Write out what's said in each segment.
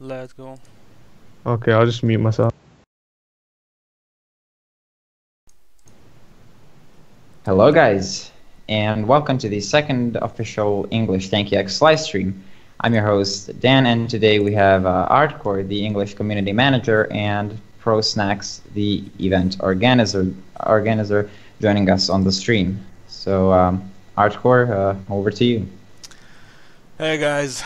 Let's go. Okay, I'll just mute myself. Hello guys, and welcome to the second official English TankiX livestream. I'm your host, Dan, and today we have Artcore, the English Community Manager, and Pro Snacks, the event organizer joining us on the stream. So, Artcore, over to you. Hey guys,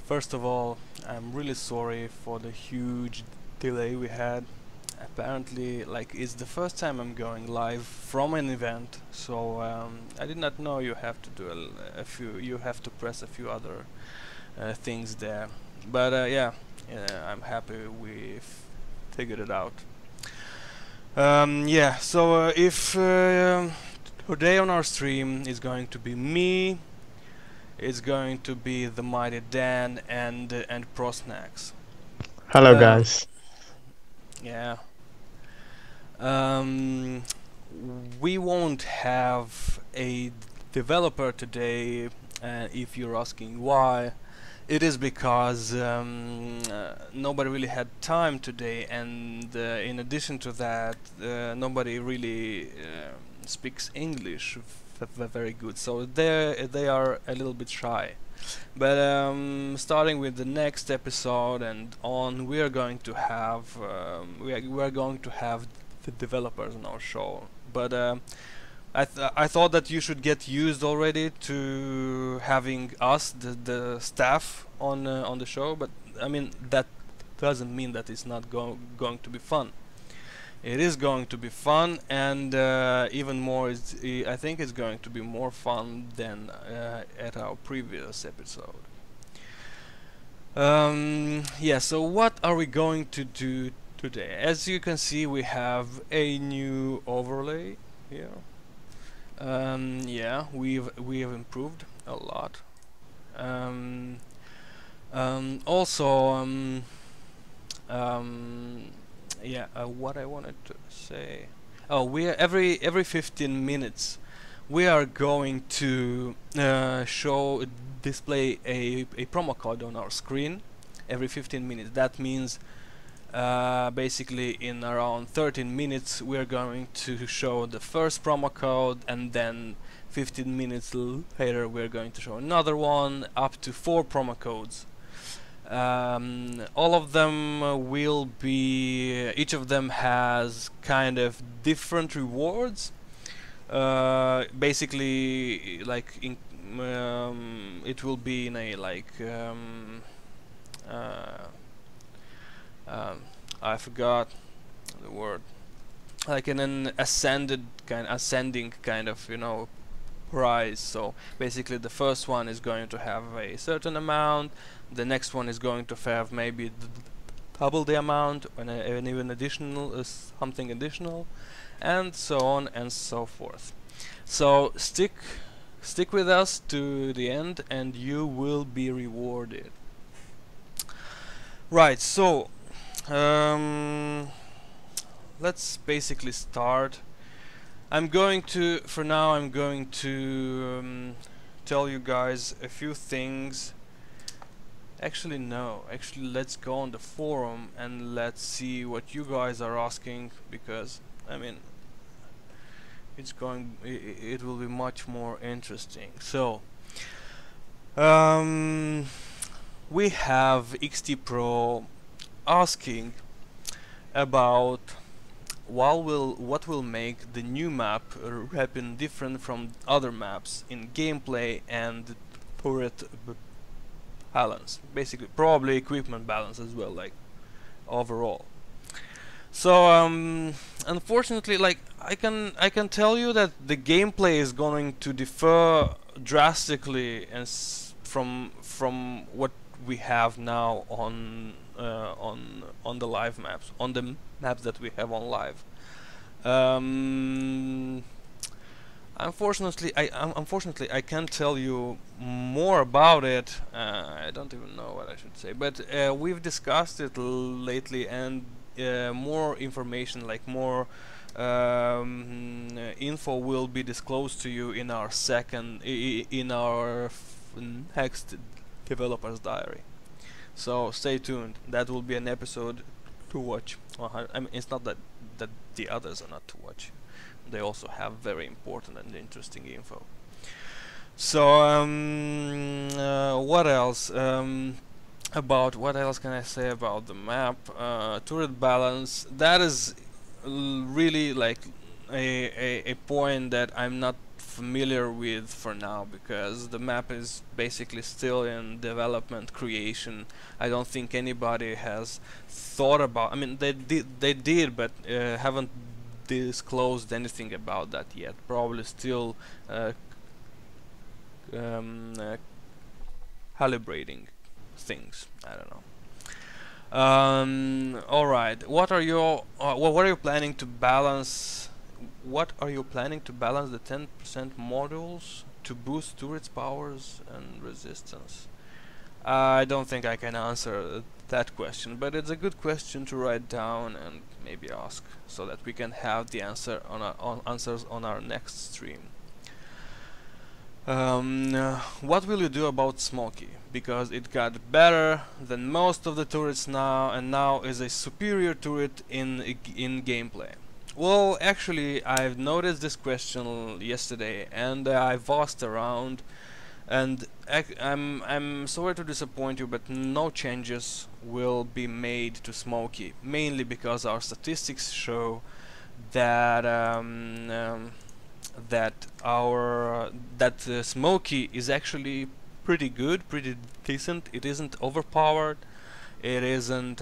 first of all, I'm really sorry for the huge delay we had. Apparently, like, it's the first time I'm going live from an event, so I did not know you have to do you have to press a few other things there. But I'm happy we figured it out. If today on our stream is going to be me, it's going to be the mighty Dan and Pro Snacks. Hello, guys. Yeah. We won't have a developer today, if you're asking why. It is because nobody really had time today, and in addition to that, nobody really speaks English very good, so they are a little bit shy. But starting with the next episode and on, we are going to have the developers on our show. But I thought that you should get used already to having us, the staff, on the show. But I mean, that doesn't mean that it's not going to be fun. It is going to be fun, and even more, I think it's going to be more fun than at our previous episode. So what are we going to do today? As you can see, we have a new overlay here. We have improved a lot. What I wanted to say. Oh, we are every 15 minutes we are going to display a promo code on our screen every 15 minutes. That means basically in around 13 minutes we are going to show the first promo code, and then 15 minutes later we're going to show another one, up to 4 promo codes. All of them will be, each of them has kind of different rewards. Basically, like it will be in a I forgot the word, like in an ascending kind of, price. So basically the first one is going to have a certain amount, the next one is going to have maybe double the amount, and even additional something additional, and so on and so forth. So stick with us to the end and you will be rewarded. Right, so let's basically start. For now I'm going to tell you guys a few things. Actually let's go on the forum and let's see what you guys are asking, because I mean it will be much more interesting. So we have XT Pro asking about what will make the new map happen different from other maps in gameplay and turret balance, basically probably equipment balance as well, like overall. So unfortunately, like I can tell you that the gameplay is going to differ drastically from what we have now on the live maps, on the maps that we have on live. Unfortunately, I can't tell you more about it. I don't even know what I should say, but we've discussed it lately, and more information, like more info, will be disclosed to you in our next developer's diary. So stay tuned. That will be an episode to watch. I mean, it's not that the others are not to watch. They also have very important and interesting info. So what else? What else can I say about the map? Turret balance. That is really like a point that I'm not familiar with for now, because the map is basically still in development creation. I don't think anybody has thought about. I mean, they did, but haven't disclosed anything about that yet. Probably still calibrating things. I don't know. All right. What are you planning to balance? What are you planning to balance the 10% modules to boost turrets powers and resistance? I don't think I can answer that question, but it's a good question to write down and maybe ask, so that we can have the answers on our next stream. What will you do about Smokey? Because it got better than most of the turrets now, and now is a superior turret in gameplay. Well, actually, I've noticed this question yesterday, and I've asked around, and I'm sorry to disappoint you, but no changes will be made to Smokey, mainly because our statistics show that Smokey is actually pretty good, pretty decent. It isn't overpowered. It isn't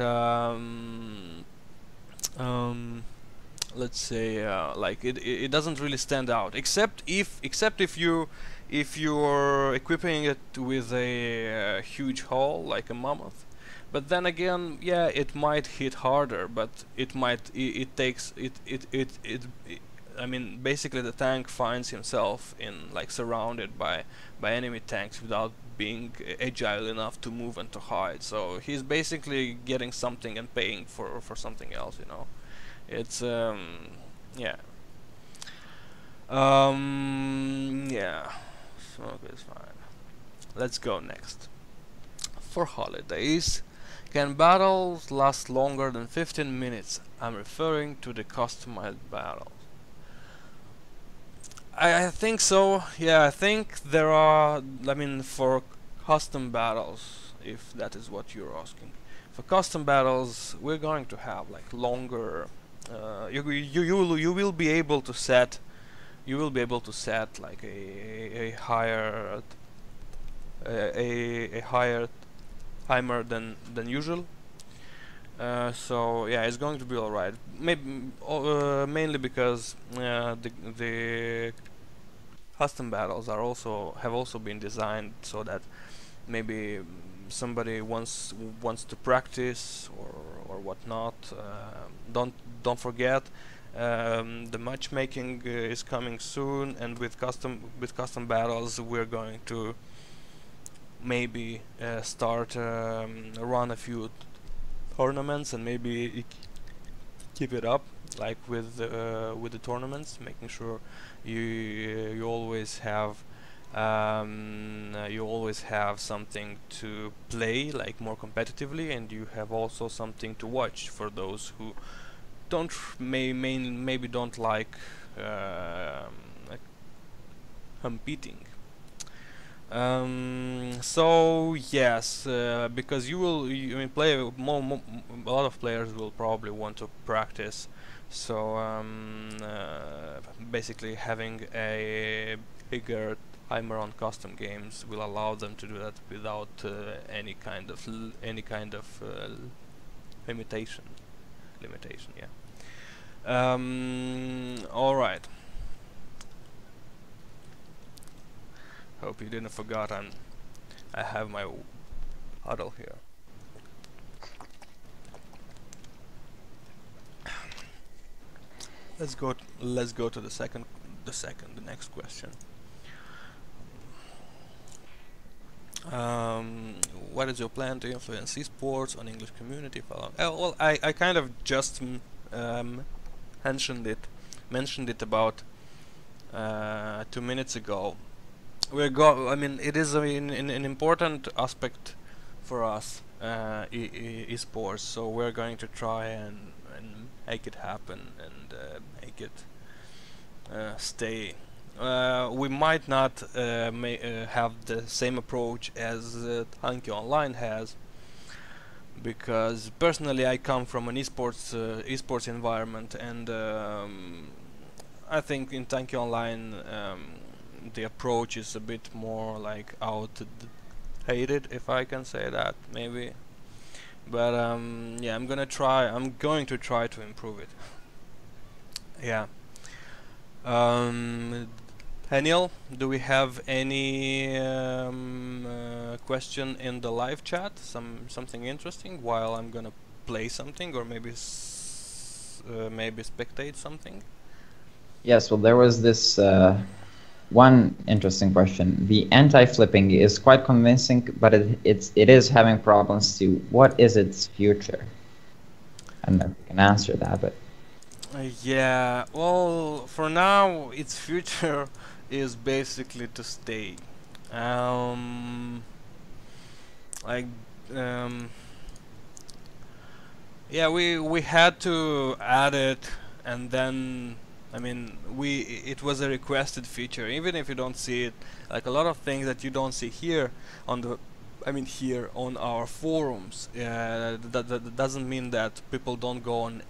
let's say like it doesn't really stand out, except if you're equipping it with a huge hull like a mammoth. But then again, yeah, it might hit harder, but I mean, basically the tank finds himself in like surrounded by enemy tanks without being agile enough to move and to hide. So he's basically getting something and paying for something else, you know. It's yeah. Yeah. Smoke is fine. Let's go next. For holidays, can battles last longer than 15 minutes? I'm referring to the customized battles. I think so. Yeah, I think there are. I mean, for custom battles, if that is what you're asking, for custom battles, we're going to have like longer. You will be able to set. You will be able to set like a higher timer than usual. So yeah, it's going to be alright. Maybe mainly because the custom battles have also been designed so that maybe somebody wants to practice or whatnot. Don't forget, the matchmaking is coming soon, and with custom battles we're going to maybe start run a few tournaments, and maybe keep it up like with the tournaments, making sure you always have something to play like more competitively, and you have also something to watch for those who maybe don't like competing. So yes, because I mean, a lot of players will probably want to practice. So basically, having a bigger timer on custom games will allow them to do that without any kind of limitation. Yeah. All right. Hope you didn't forget I have my huddle here. Let's go to the next question. What is your plan to influence esports on English community? Well, I kind of just mentioned it about 2 minutes ago. I mean, it is an important aspect for us esports. So we're going to try and make it happen and make it stay. We might not have the same approach as Tanki Online has, because personally I come from an esports environment, and I think in Tanki Online the approach is a bit more like outdated, if I can say that, maybe. But yeah, I'm going to try to improve it. Yeah. Daniel, do we have any question in the live chat? Something interesting while I'm gonna play something, or maybe maybe spectate something? Yes, well, there was this one interesting question. The anti-flipping is quite convincing, but it is having problems too. What is its future? I don't know if you can answer that, but Yeah, well, for now, its future is basically to stay. Like, yeah, we had to add it, and then I mean, it was a requested feature, even if you don't see it. Like a lot of things that you don't see here on the, I mean, here on our forums. That doesn't mean that people don't go on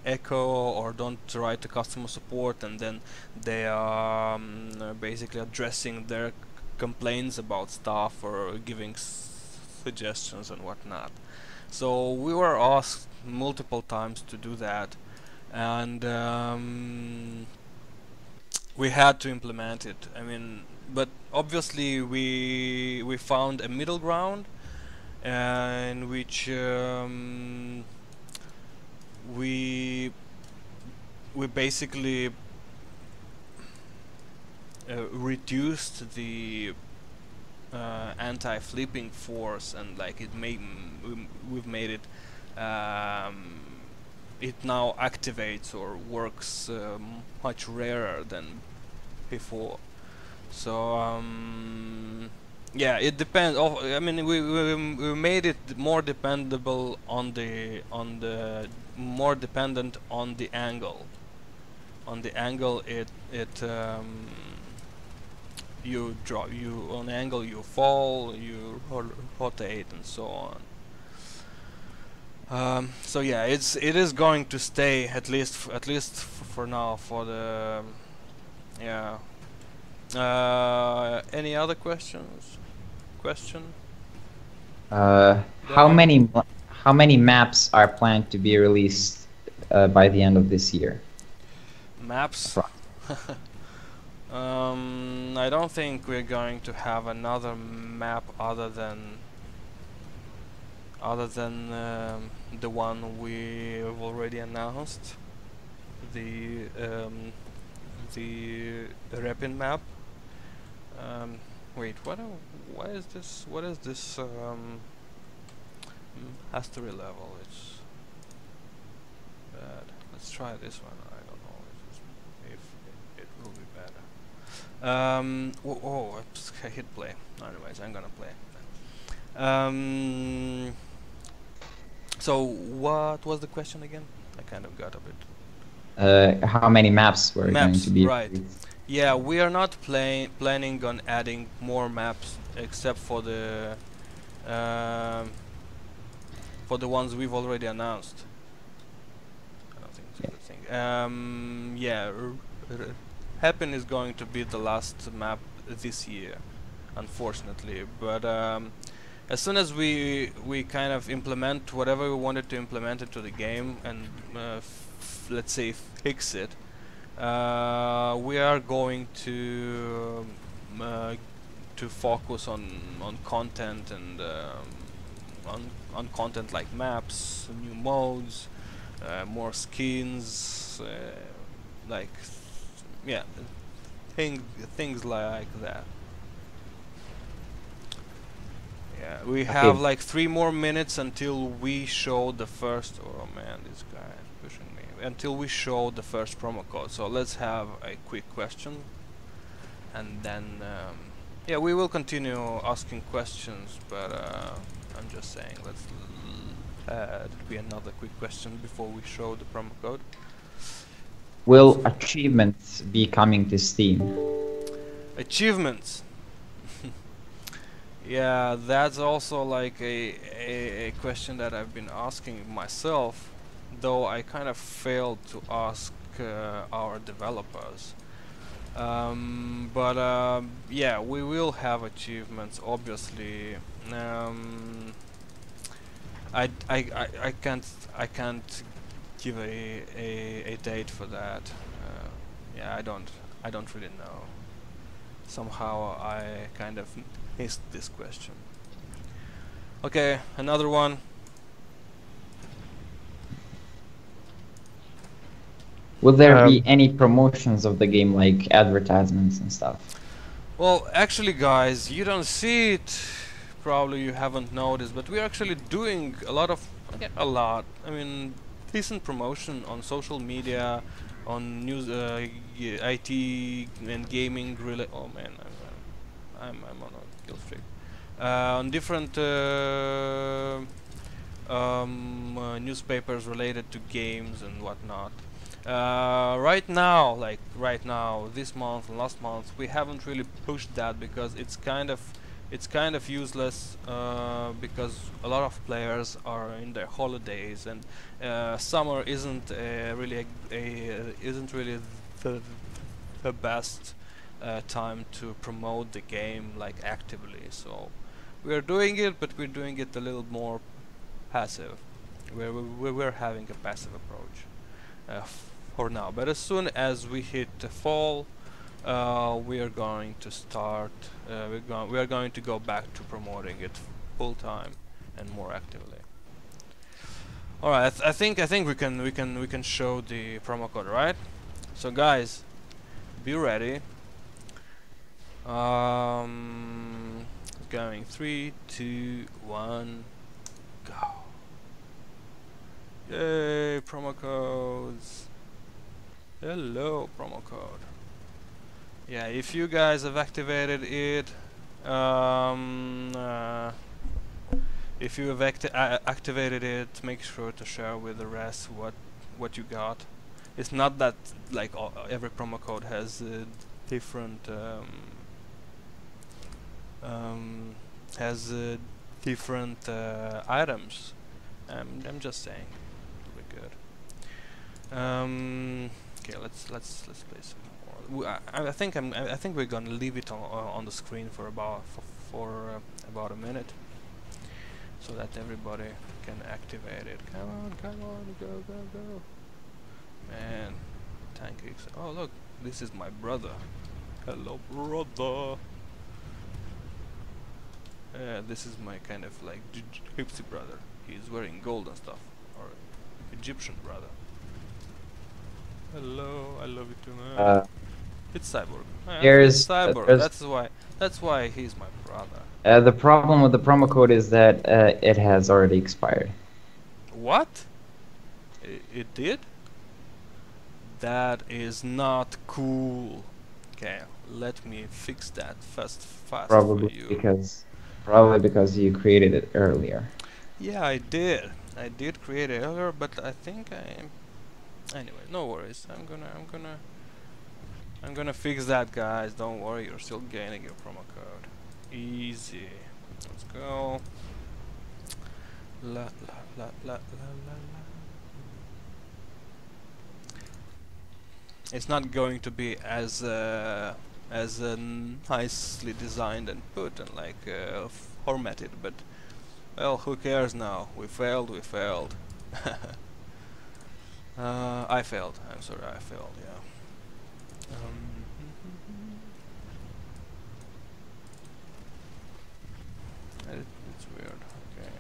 Echo or don't write to customer support, and then they are basically addressing their complaints about stuff or giving suggestions and whatnot. So we were asked multiple times to do that, and we had to implement it. I mean, but obviously we found a middle ground in which we basically reduced the anti-flipping force, and like we've made it it now activates or works much rarer than before. So yeah, it depends. I mean, we made it more dependable on the more dependent on the angle. On the angle, you on angle you fall, you rotate, and so on. So yeah, it is going to stay at least for now, for the yeah. Any other questions? how many maps are planned to be released by the end of this year? Maps? I don't think we're going to have another map other than the one we've already announced, the Repin map. Wait, what is this? What is this? Mastery level. It's bad. Let's try this one. I don't know if it will be better. I hit play. Anyways, I'm gonna play. So what was the question again? I kind of got a bit. How many maps were going to be right. released? Yeah, we are not planning on adding more maps except for the ones we've already announced. I don't think it's a good thing. Yeah, Happen is going to be the last map this year, unfortunately. But as soon as we kind of implement whatever we wanted to implement into the game, and let's say fix it, we are going to focus on content, and on content like maps, new modes, more skins, like yeah, things like that. Yeah, we have like 3 more minutes until we show the first. Oh man, this guy is pushing me. Until we show the first promo code. So let's have a quick question, and then yeah, we will continue asking questions. But I'm just saying. Let's there'll be another quick question before we show the promo code. Will achievements be coming to Steam? Achievements. Yeah, that's also like a question that I've been asking myself, though I kind of failed to ask our developers. Yeah, we will have achievements, obviously. I can't give a date for that. Yeah, I don't really know. Somehow I kind of missed this question. Okay, another one. Will there be any promotions of the game, like advertisements and stuff? Well, actually, guys, you don't see it. Probably you haven't noticed, but we're actually doing a lot of, I mean, decent promotion on social media, on news, IT and gaming. Oh man, I'm on a kill streak. On different newspapers related to games and whatnot. Right now, this month and last month, we haven't really pushed that because it's kind of useless because a lot of players are in their holidays, and summer isn't really the best time to promote the game like actively. So we are doing it, but we're doing it a little more passive. We're having a passive approach for now. But as soon as we hit the fall, we are going to start. We are going to go back to promoting it full time and more actively. All right, I think we can show the promo code, right? So guys, be ready. Going 3, 2, 1, go. Yay, promo codes. Hello, promo code. Yeah, if you guys have activated it, if you have activated it, make sure to share with the rest what you got. It's not that like every promo code has different items. I'm just saying, it'll be good. Okay, let's play some more. I think we're gonna leave it on the screen for about about a minute, so that everybody can activate it. Come on, go. Man, TankiX. Oh look, this is my brother. Hello, brother. This is my kind of like gypsy brother. He's wearing gold and stuff, or Egyptian brother. Hello, I love you too, man. It's Cyborg. It's Cyborg. That's why he's my brother. The problem with the promo code is that it has already expired. What? It did? That is not cool. Okay, let me fix that fast Probably for you. Probably because you created it earlier. Yeah, I did. I did create it earlier, but I think anyway, no worries. I'm gonna fix that, guys. Don't worry, you're still gaining your promo code. Easy. Let's go. La la la la la la la. It's not going to be as nicely designed and put and like formatted, but well, who cares now? We failed. I failed. I'm sorry, I failed. Yeah. It's weird. Okay.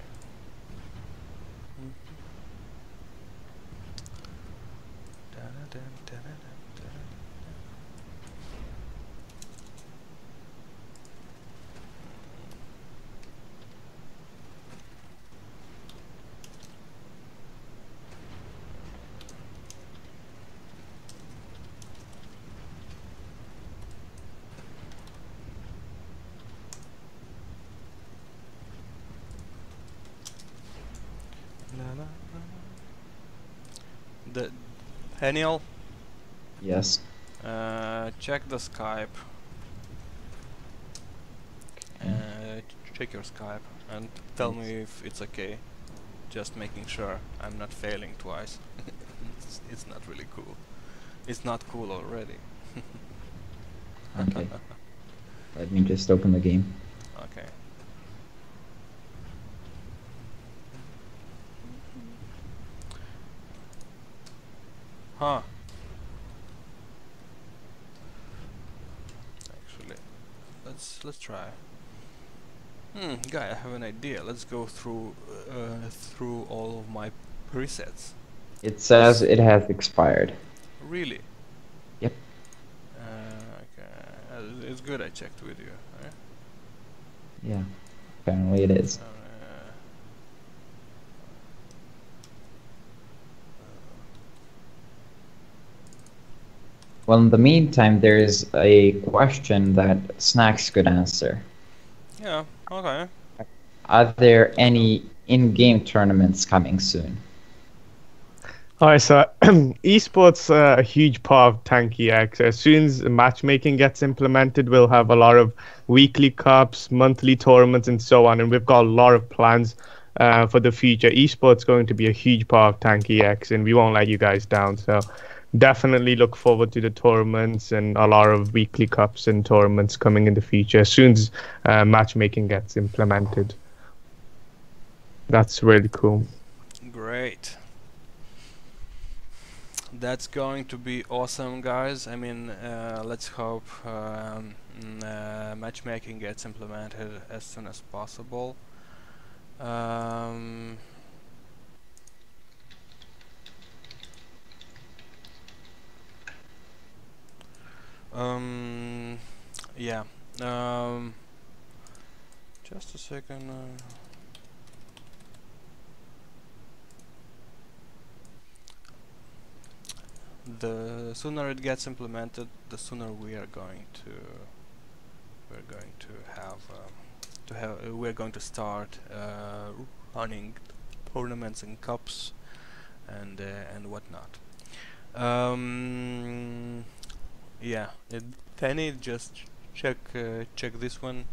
The Daniel, Yes. check the Skype. Check your Skype and tell me if it's okay. Just making sure I'm not failing twice. It's not really cool. It's not cool already. Okay. Let me just open the game. Okay. Huh. Actually, let's try. Guy, I have an idea. Let's go through all of my presets. It says it has expired. Really? Yep. Okay. It's good I checked with you. Eh? Yeah. Apparently it is. Well, in the meantime, there is a question that Snacks could answer. Yeah, okay. Are there any in-game tournaments coming soon? Alright, so esports are a huge part of TankiX. As soon as matchmaking gets implemented, we'll have a lot of weekly cups, monthly tournaments, and so on. And we've got a lot of plans for the future. Esports going to be a huge part of TankiX, and we won't let you guys down. So definitely look forward to the tournaments and a lot of weekly cups and tournaments coming in the future as soon as matchmaking gets implemented. That's really cool. Great. That's going to be awesome, guys. I mean, let's hope matchmaking gets implemented as soon as possible. Yeah. Just a second. The sooner it gets implemented, the sooner we're going to start running tournaments and cups and whatnot. Yeah, Danny, just check this one,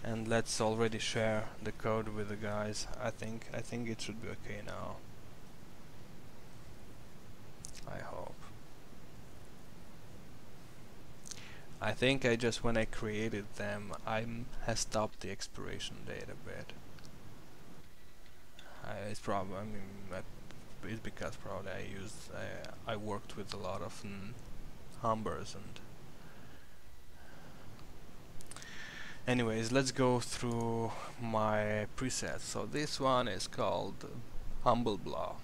and let's already share the code with the guys. I think it should be okay now. I hope. I think when I created them, I messed up the expiration date a bit. It's probably, it's because probably I worked with a lot of numbers and. Anyways, let's go through my presets. So this one is called Humble Blah.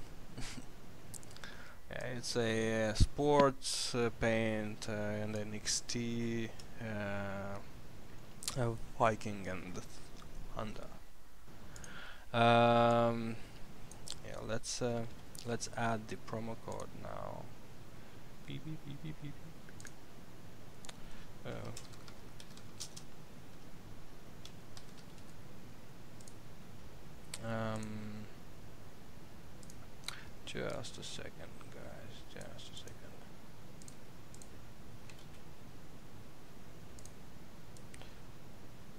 Yeah, it's a sports paint and an XT Viking and Honda. Yeah, let's add the promo code now. Beep, beep, beep, beep, beep, beep. Just a second, guys. Just a second.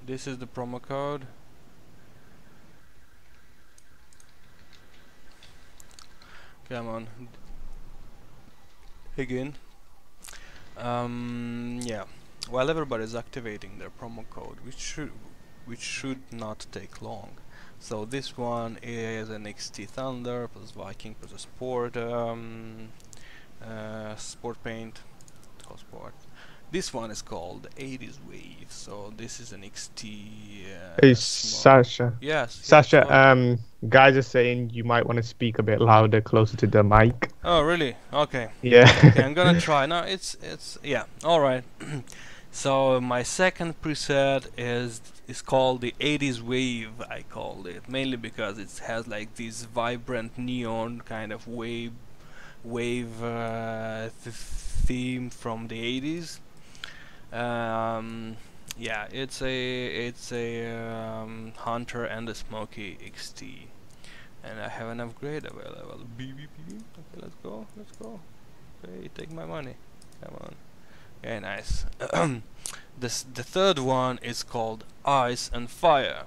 This is the promo code. Come on. Again. Yeah. While everybody's activating their promo code, which should not take long. So this one is an XT Thunder plus Viking plus a sport sport paint. It's called sport. This one is called 80s Wave. So this is an XT. Hey, Sasha. Yes. Sasha, Yes, guys are saying you might want to speak a bit louder, closer to the mic. oh really? Okay. Yeah. Okay, I'm gonna try. No, it's yeah. All right. So my second preset is called the 80s Wave. I called it mainly because it has like this vibrant neon kind of wave theme from the 80s. Yeah, it's a Hunter and a Smoky XT, and I have an upgrade available. Okay, let's go. let's go. Hey, take my money. Come on. Okay, nice. The third one is called Ice and Fire.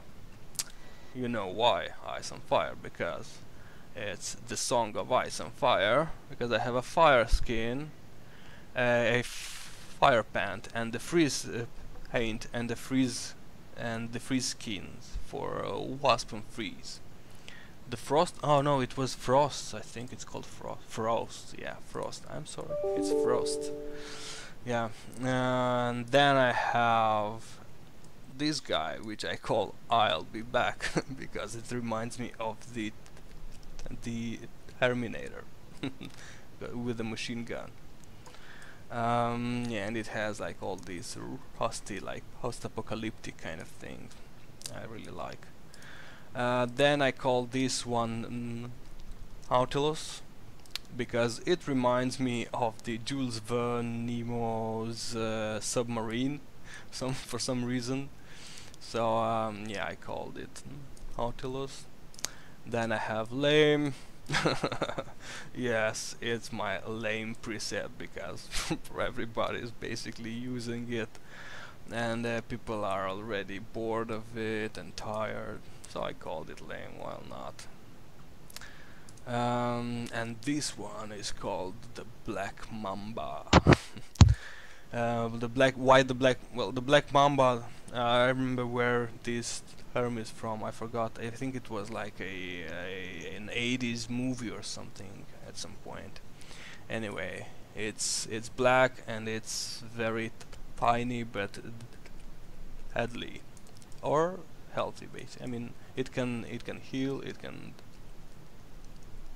You know why Ice and Fire? Because it's the song of Ice and Fire. Because I have a fire skin, a fire pant, and the freeze paint, and the freeze skins for Wasp and Freeze. The Frost. Oh no, it was Frost. I think it's called Frost. Yeah, Frost. I'm sorry, it's Frost. Yeah, and then I have this guy, which I call I'll Be Back because it reminds me of the Terminator with the machine gun. Yeah, and it has like all these rusty, like post-apocalyptic kind of things. I really like. Then I call this one Nautilus because it reminds me of the Jules Verne Nemo's submarine, for some reason. So yeah, I called it Nautilus. Then I have lame. Yes, it's my lame preset because everybody is basically using it, and people are already bored of it and tired. So I called it lame. Why not? And this one is called the Black Mamba. Why the black? Well, the Black Mamba. I remember where this term is from. I forgot. I think it was like an 80s movie or something at some point. Anyway, it's black and it's very tiny but deadly or healthy. Basically, I mean, it can heal. It can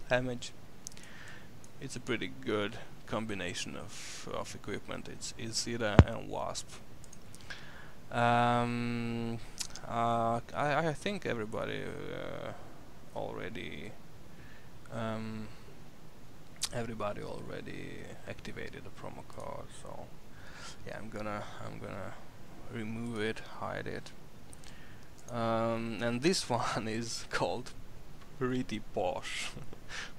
damage. It's a pretty good combination of equipment. It's Isida and Wasp. I think everybody already activated the promo code, so yeah, I'm gonna remove it, hide it. And this one is called Pretty Posh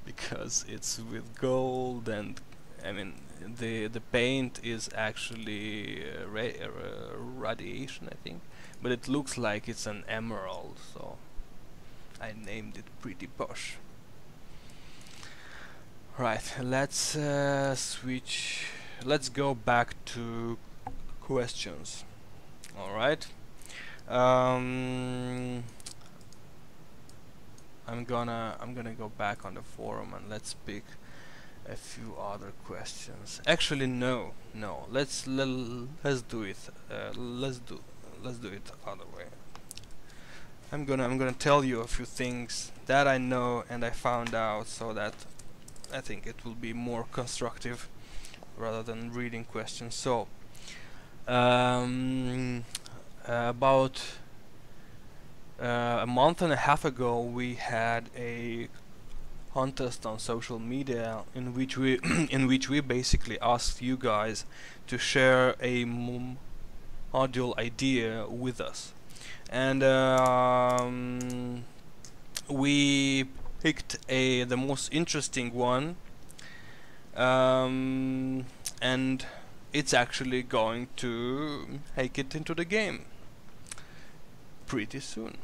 because it's with gold, and I mean the paint is actually radiation, I think, but it looks like it's an emerald, so I named it Pretty Posh. Right, let's switch. Let's go back to questions. All right. I'm gonna go back on the forum and let's pick a few other questions. Actually, no. Let's do it. Let's do it other way. I'm gonna tell you a few things that I know and I found out, so that I think it will be more constructive rather than reading questions. So, about a month and a half ago, we had a contest on social media in which we basically asked you guys to share a module idea with us, and we picked the most interesting one, and it's actually going to make it into the game pretty soon.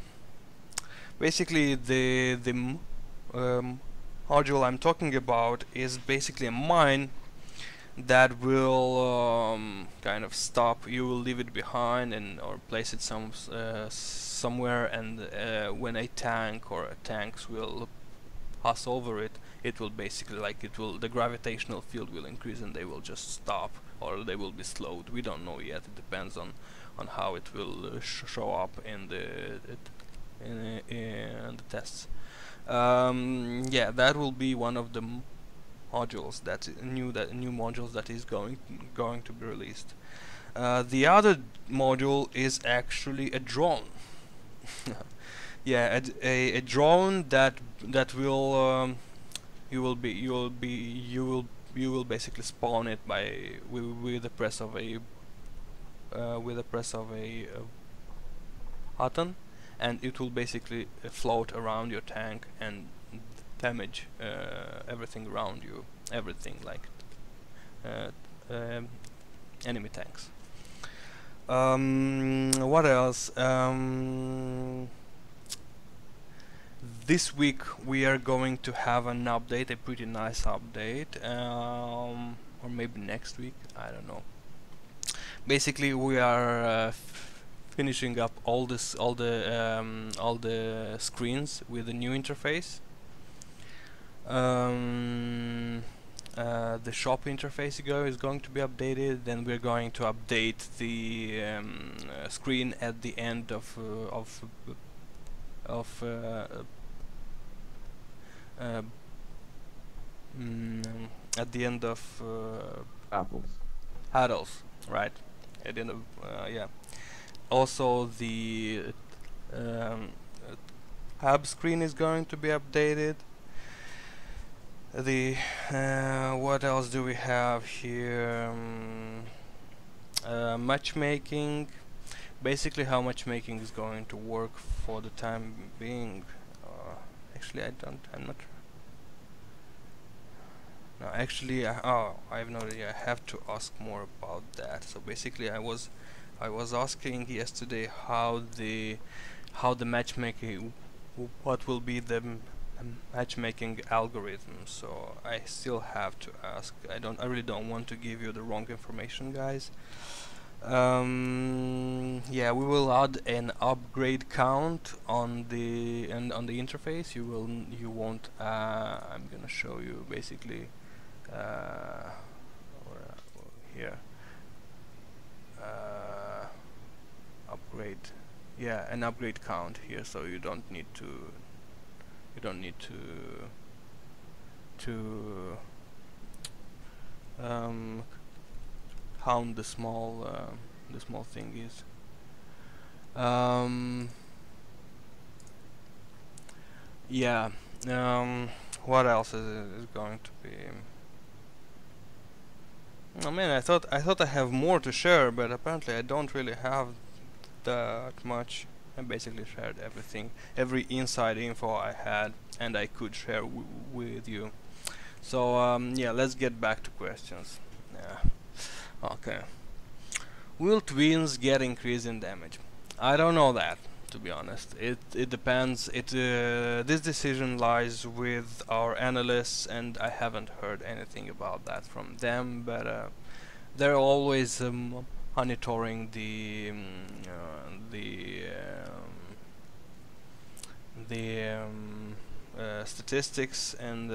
Basically, the module I'm talking about is basically a mine that will kind of stop. You will leave it behind or place it somewhere, and when a tank or tanks will pass over it, it will basically the gravitational field will increase and they will just stop, or they will be slowed. We don't know yet. It depends on how it will show up in the tests. Yeah, that will be one of the modules new modules that is going to be released. The other module is actually a drone. Yeah, a drone that will you will basically spawn it with the press of a button, and it will basically float around your tank and damage everything around you. everything like uh, um, enemy tanks. What else? This week we are going to have an update, a pretty nice update, or maybe next week, I don't know. Basically, we are finishing up all the screens with the new interface. The shop interface is going to be updated. Then we're going to update the screen at the end of at the end of Apples. Huddles, right? At the end of yeah. Also, the hub screen is going to be updated. The what else do we have here? Matchmaking. Basically, how matchmaking is going to work for the time being. Actually, I'm not. No, actually, oh, I have no idea. I have to ask more about that. So basically, I was asking yesterday how the matchmaking, what will be the matchmaking algorithm. So I still have to ask. I really don't want to give you the wrong information, guys. Yeah, we will add an upgrade count on the interface. You won't. I'm gonna show you basically. Here. Upgrade. Yeah, an upgrade count here, so you don't need to. You don't need to count the small thingies. Yeah. What else is going to be? Oh man, I thought I have more to share, but apparently I don't really have that much. I basically shared everything, every inside info I had, and I could share with you. So yeah, let's get back to questions. Yeah. Okay. Will twins get increase in damage? I don't know that, to be honest. It depends. This decision lies with our analysts, and I haven't heard anything about that from them. But they're always monitoring the statistics, and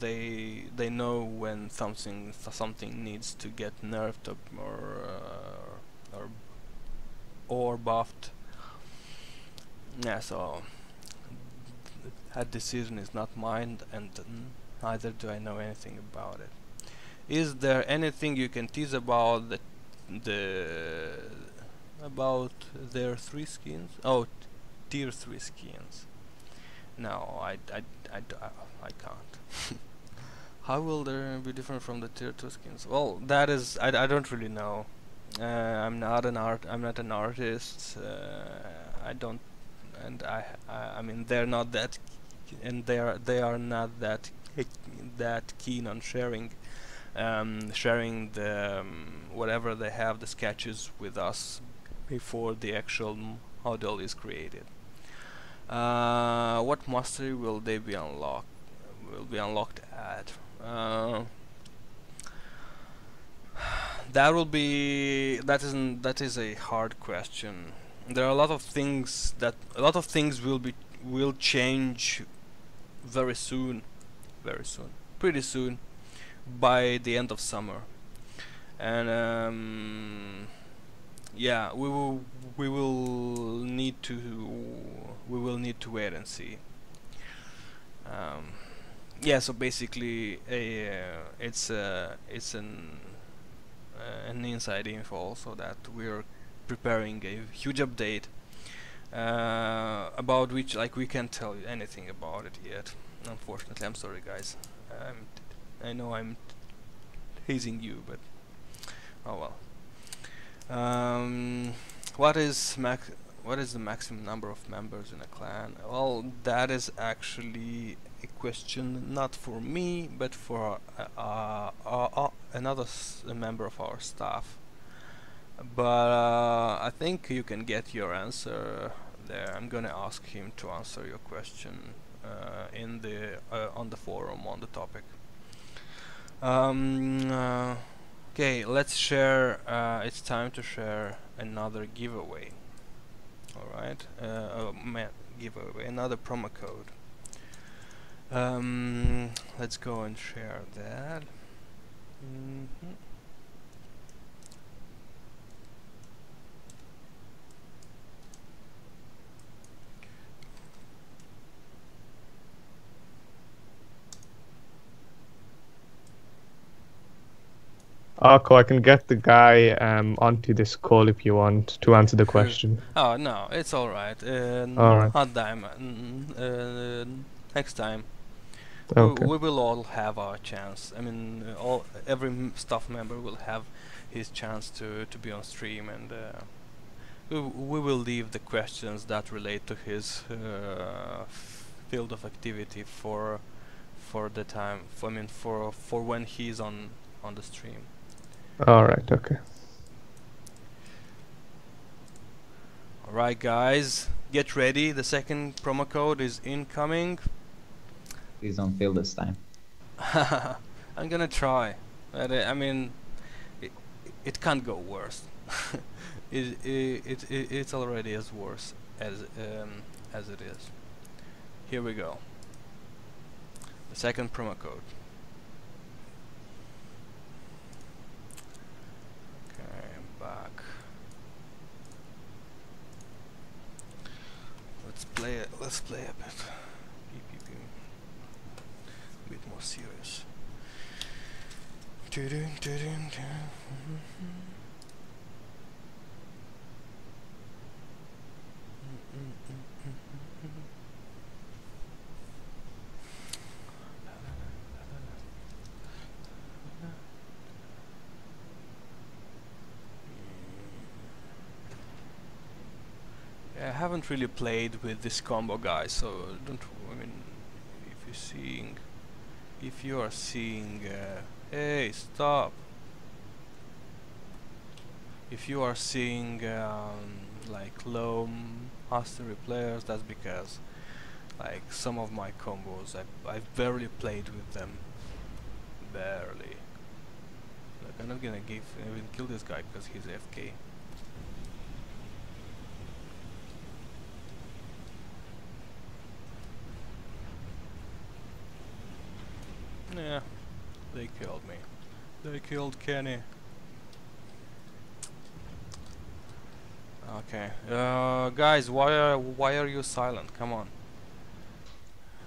they know when something needs to get nerfed up or buffed. Yeah, so that decision is not mine, and neither do I know anything about it. Is there anything you can tease about about their 3 skins? Oh, tier 3 skins. No, I can't. How will they be different from the tier 2 skins? Well, that is I don't really know. I'm not an artist. I don't, and I mean they're not that, and they are not that keen on sharing the whatever they have, the sketches, with us before the actual model is created. What mastery will they be unlocked at? That is a hard question. There are a lot of things will change very soon, pretty soon, by the end of summer, and yeah, we will need to wait and see. Yeah, so basically, it's an inside info also that we're preparing a huge update about which we can't tell you anything about it yet. Unfortunately, I'm sorry, guys. I know I'm teasing you, but oh well. What is What is the maximum number of members in a clan? Well, that is actually a question not for me, but for another member of our staff. But I think you can get your answer there. I'm gonna ask him to answer your question in the on the forum on the topic. Okay, let's share. It's time to share another giveaway. Alright, giveaway, another promo code. Let's go and share that. Arco, I can get the guy onto this call if you want to answer the question. Oh no, it's alright. Alright. Hot diamond. Next time. Okay. We will all have our chance. I mean, every staff member will have his chance to be on stream, and we will leave the questions that relate to his field of activity for the time. For when he's on the stream. Alright, okay. Alright guys, get ready, the second promo code is incoming. Please don't fail this time. I'm gonna try, but I mean, it can't go worse. It's already as worse as it is. Here we go. The second promo code. Okay, I'm back. Let's play it. Let's play a bit. A bit more serious. I haven't really played with this combo, guys, so don't. I mean, if you are seeing, hey, stop. If you are seeing like low mastery players, that's because like some of my combos I've barely played with them, barely. Look, I'm not gonna even kill this guy because he's AFK. Yeah, they killed me. They killed Kenny. Okay, guys, why are you silent? Come on.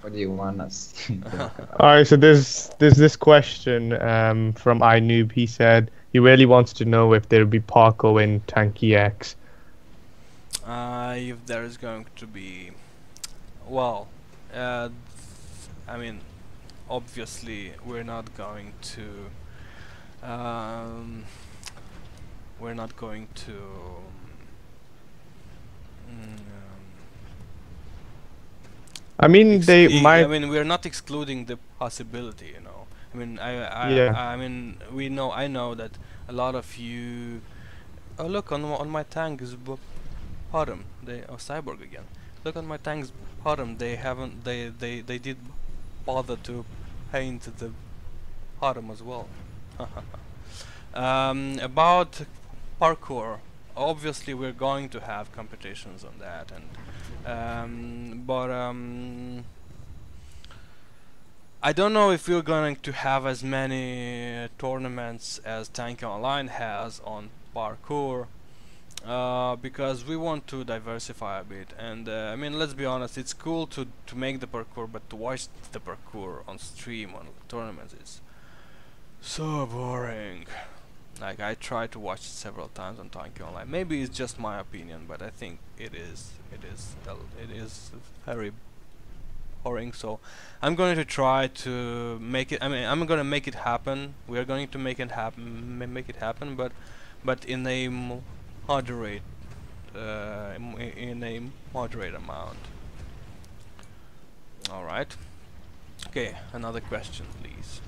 What do you want us to talk about? Alright, so there's this question from iNoob. He said he really wants to know if there'll be parkour in Tanki X. If there is going to be, well, I mean, obviously we're not going to I mean, they might. I mean, we're not excluding the possibility, you know. I mean, Yeah. I mean, I know that a lot of you. Oh, look on my tank's bottom. Cyborg again. Look on my tank's bottom. They haven't. They did bother to paint the bottom as well. About parkour. Obviously, we're going to have competitions on that, and I don't know if we're going to have as many tournaments as Tanki Online has on parkour, because we want to diversify a bit. And I mean, let's be honest, it's cool to make the parkour, but to watch the parkour on stream on tournaments is so boring. Like, I tried to watch it several times on Tanki Online. Maybe it's just my opinion, but I think it is very boring. So I'm going to try to make it. I mean, I'm going to make it happen. We are going to make it happen. But in a moderate in a moderate amount. All right. Okay, another question, please.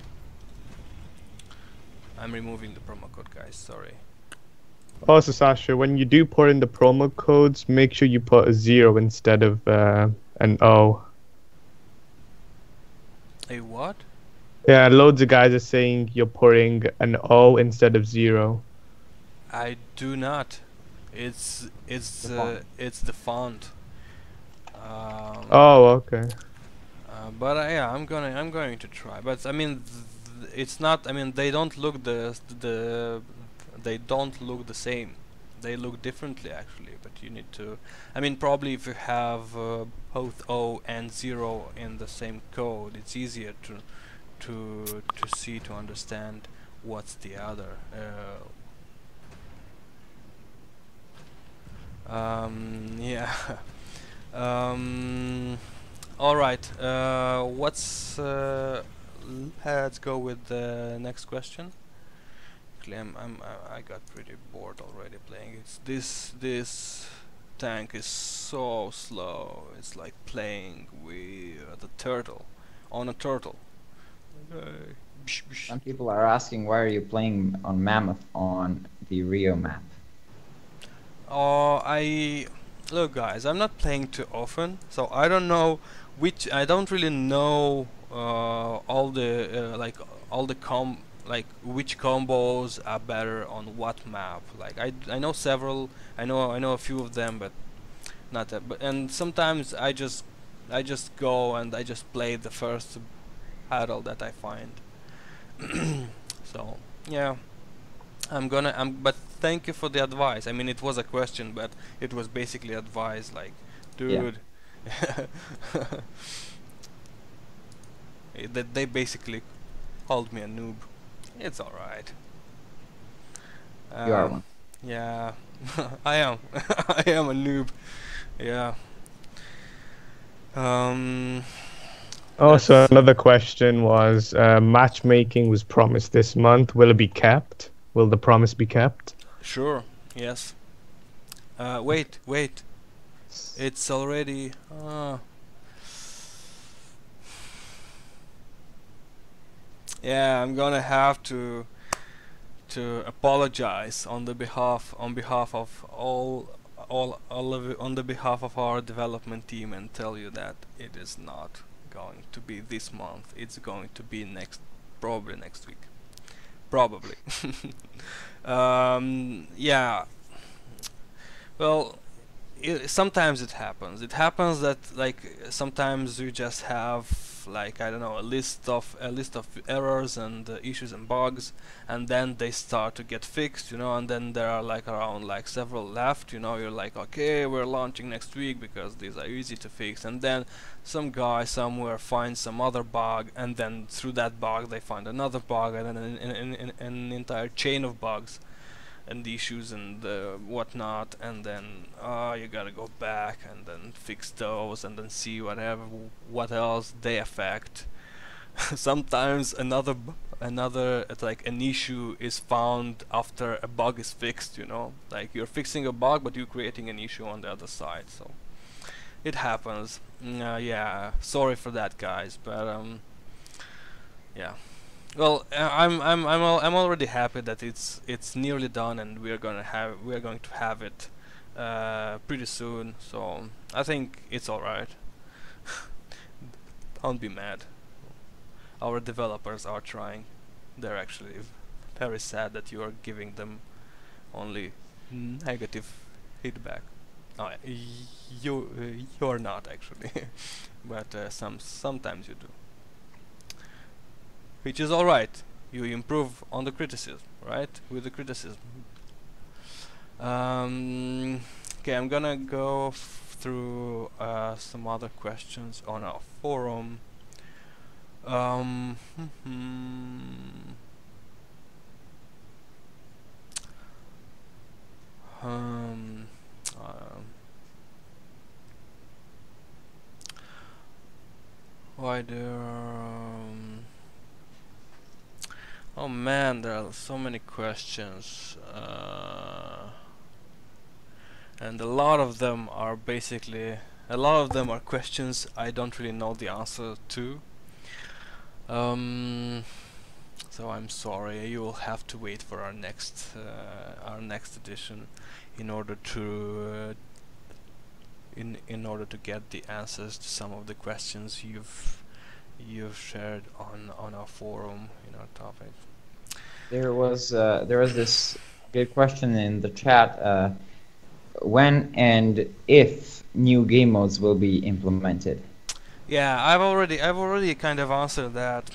I'm removing the promo code, guys. Sorry. Also, Sasha, when you do put in the promo codes, make sure you put a 0 instead of an O. A what? Yeah, loads of guys are saying you're putting an O instead of 0. I do not. It's the font. Oh, okay. But yeah, I'm going to try. But I mean, it's not. I mean, they don't look they don't look the same. They look differently actually. But you need to. I mean, probably if you have both O and 0 in the same code, it's easier to see, to understand what's the other. Yeah. All right. Let's go with the next question. I got pretty bored already playing. This tank is so slow. It's like playing with a turtle on a turtle. Some people are asking why are you playing on Mammoth on the Rio map? Oh, look, guys. I'm not playing too often, so I don't know which. I don't really know all the which combos are better on what map. Like I know several. I know a few of them, but not that. But and sometimes I just go and I just play the first battle that I find. So yeah. But thank you for the advice. I mean, it was a question, but it was basically advice. Like, dude, they basically called me a noob. It's all right. You are one. Yeah, I am. I am a noob. Yeah. Also, another question was matchmaking was promised this month. Will it be kept? Will the promise be kept? Sure. Yes. Wait. It's already. Yeah, I'm gonna have to apologize on behalf of on the behalf of our development team and tell you that it is not going to be this month. It's going to be probably next week. Probably. Yeah. Well, sometimes it happens. It happens that like sometimes you just have like I don't know a list of errors and issues and bugs, and then they start to get fixed, you know, and then there are like around like several left, you know. You're like, okay, we're launching next week because these are easy to fix, and then some guy somewhere finds some other bug, and then through that bug they find another bug, and then an entire chain of bugs and issues and whatnot, and then you gotta go back and then fix those and then see what else they affect. Sometimes it's like an issue is found after a bug is fixed, you know, like you're fixing a bug but you're creating an issue on the other side, so it happens. Yeah, sorry for that, guys, but yeah. Well, I'm already happy that it's nearly done, and we are going to have it pretty soon. So I think it's all right. Don't be mad. Our developers are trying. They're actually very sad that you are giving them only negative feedback. Oh, you're not actually, but sometimes you do. Which is alright. You improve on the criticism, right? With the criticism. Okay, I'm gonna go through some other questions on our forum. Why oh man, there are so many questions, and a lot of them are questions I don't really know the answer to. So I'm sorry, you will have to wait for our next edition in order to get the answers to some of the questions you've shared on our forum in our topic. There was this good question in the chat. When and if new game modes will be implemented? Yeah, I've already kind of answered that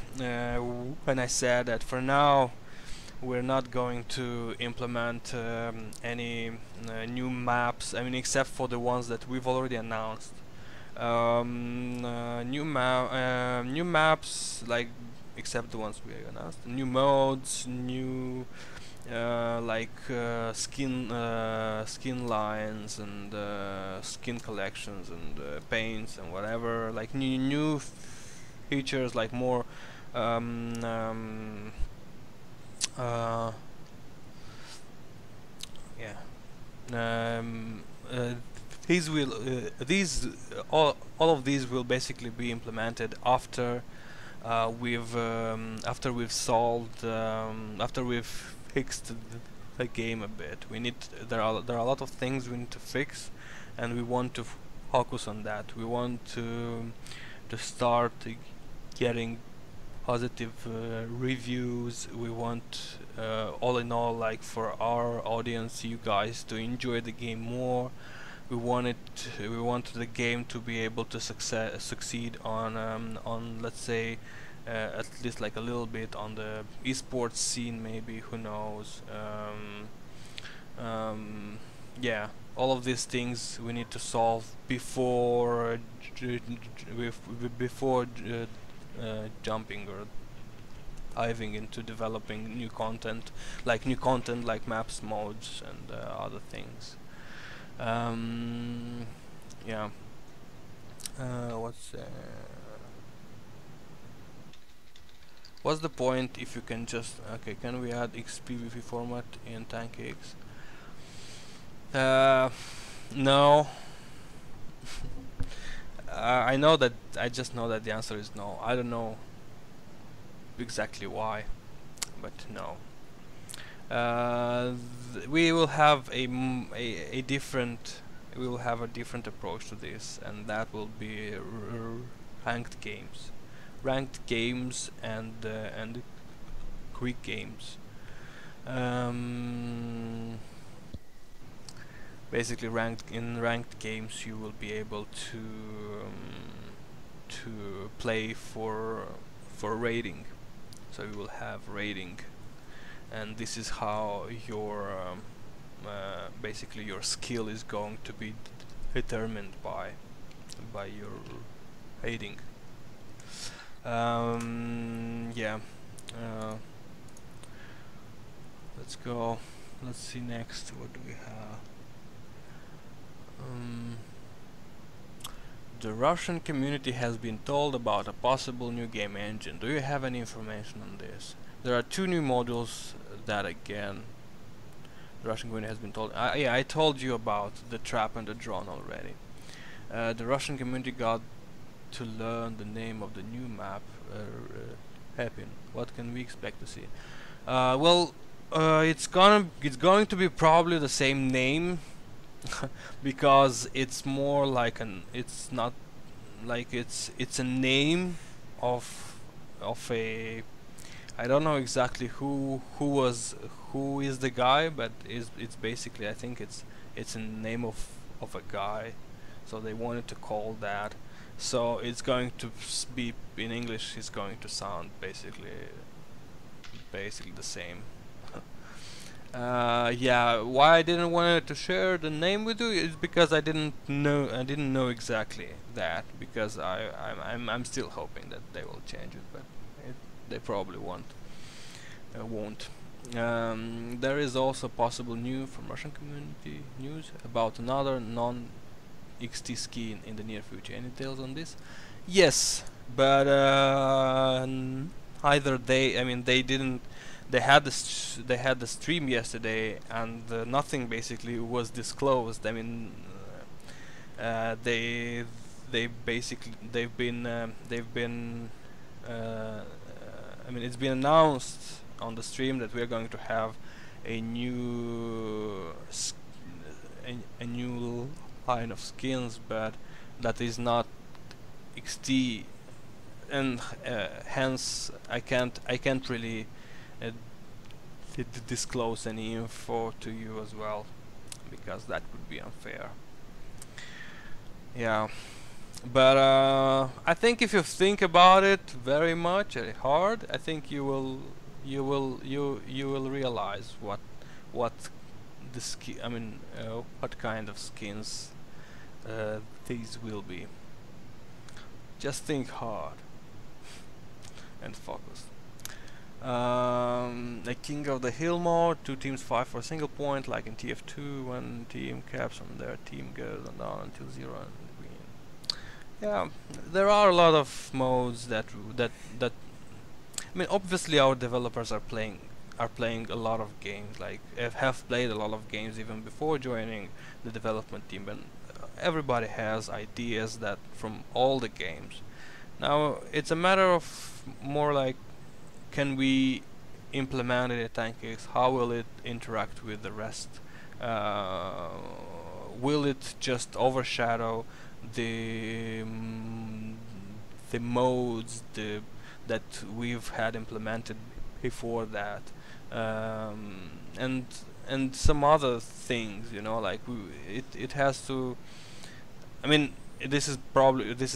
when I said that for now we're not going to implement any new maps. I mean, except for the ones that we've already announced. New maps, like, except the ones we announced. New modes, new skin lines and skin collections and paints and whatever, like new features, like more all of these will basically be implemented after we've solved after we've fixed the game a bit. There are a lot of things we need to fix, and we want to focus on that. We want to start getting positive reviews. We want all in all, like, for our audience, you guys, to enjoy the game more. We wanted the game to be able to succeed on let's say at least like a little bit on the esports scene, ebe, who knows. Yeah, all of these things we need to solve before jumping or diving into developing new content like maps, modes, and other things. Yeah. What's the point if you can just... Okay, can we add XPVP format in TankiX? No. I just know that the answer is no. I don't know exactly why, but no. We will have a different approach to this, and that will be ranked games and quick games. Basically, ranked games you will be able to play for rating. So you will have rating, and this is how your basically your skill is going to be determined by your rating. Yeah. Let's go. Let's see next. What do we have? The Russian community has been told about a possible new game engine. Do you have any information on this? There are 2 new modules that, again, the Russian community has been told. Yeah, I told you about the trap and the drone already. The Russian community got to learn the name of the new map. Happen. What can we expect to see? Well, it's going to be probably the same name. Because it's more like it's not like it's a name of a... I don't know exactly who is the guy, but it's basically, I think it's a name of a guy, so they wanted to call that. So it's going to be in English. It's going to sound basically the same. Yeah, why I didn't want to share the name with you is because I didn't know exactly that, because I'm still hoping that they will change it, but they probably won't. There is also possible news from Russian community news about another non-XT skin in the near future. Any details on this? Yes, but either they didn't they had the stream yesterday, and nothing basically was disclosed. I mean, they've been I mean, it's been announced on the stream that we're going to have a new line of skins, but that is not XT, and hence I can't really disclose any info to you as well, because that would be unfair. Yeah, but I think if you think about it very much hard, I think you will realize what what kind of skins these will be. Just think hard and focus. The King of the Hill mode, 2 teams fight for a single point, like in TF2. One team caps on their team goes down until 0 and win. Yeah, there are a lot of modes that I mean, obviously our developers are playing a lot of games, like have played a lot of games even before joining the development team, and everybody has ideas that from all the games. Now it's a matter of more like, can we implement it at TankiX? How will it interact with the rest? Will it just overshadow the modes that we've had implemented before that, and some other things, you know, like it has to. I mean, this is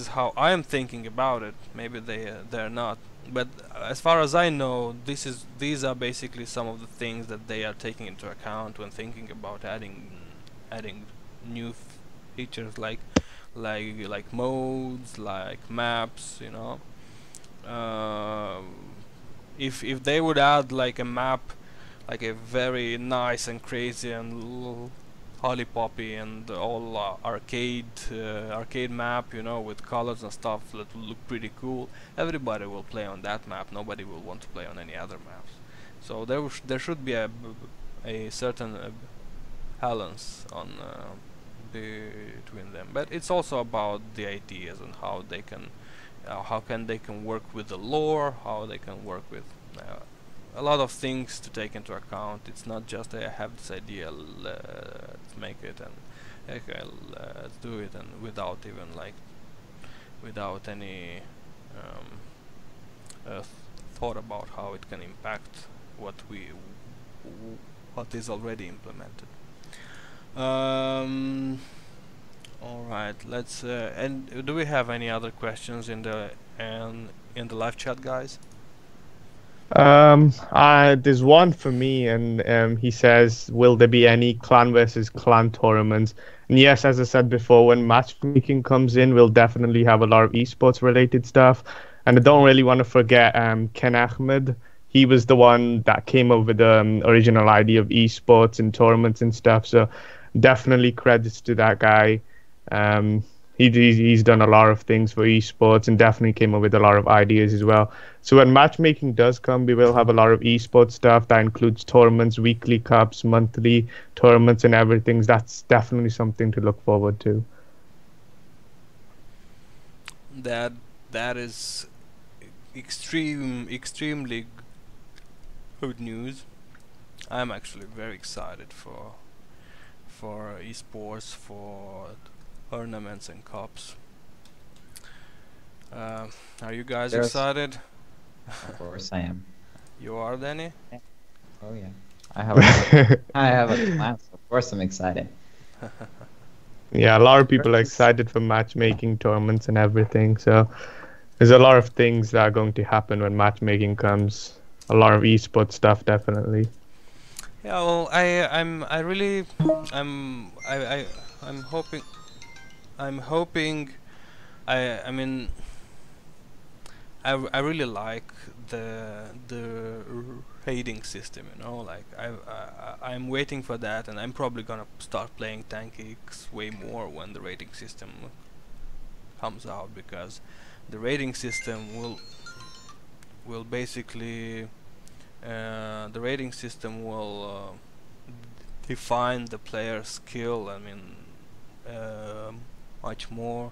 how I am thinking about it. Maybe they're not, but as far as I know, these are basically some of the things that they are taking into account when thinking about adding new features like modes, like maps, you know. If they would add like a map, like a very nice and crazy and Holly Poppy and all arcade map, you know, with colors and stuff that will look pretty cool, everybody will play on that map. Nobody will want to play on any other maps. So there should be a certain balance on between them. But it's also about the ideas and how they can work with the lore, how they can work with a lot of things to take into account. It's not just I have this idea, let's make it, and okay, let's do it, and without even like without any thought about how it can impact what is already implemented. All right, let's and do we have any other questions in the live chat, guys? There's one for me, and he says, will there be any clan versus clan tournaments? And yes, as I said before, when matchmaking comes in, we'll definitely have a lot of esports related stuff. And I don't really want to forget Ken Ahmed. He was the one that came up with the original idea of esports and tournaments and stuff. So definitely credits to that guy. He's done a lot of things for esports and definitely came up with a lot of ideas as well. So when matchmaking does come, we will have a lot of esports stuff that includes tournaments, weekly cups, monthly tournaments, and everything. That's definitely something to look forward to. That is extremely good news. I'm actually very excited for esports, for tournaments and cups. Are you guys excited? Of course I am. You are, Danny? Oh yeah. I have a plan, so of course I'm excited. Yeah, a lot of people are excited for matchmaking tournaments and everything. So there's a lot of things that are going to happen when matchmaking comes. A lot of esports stuff, definitely. Yeah, well, I'm hoping. I mean, I really like the rating system, you know, like I'm waiting for that, and I'm probably gonna start playing TankiX way more when the rating system comes out, because the rating system will basically the rating system will define the player's skill. I mean, much more.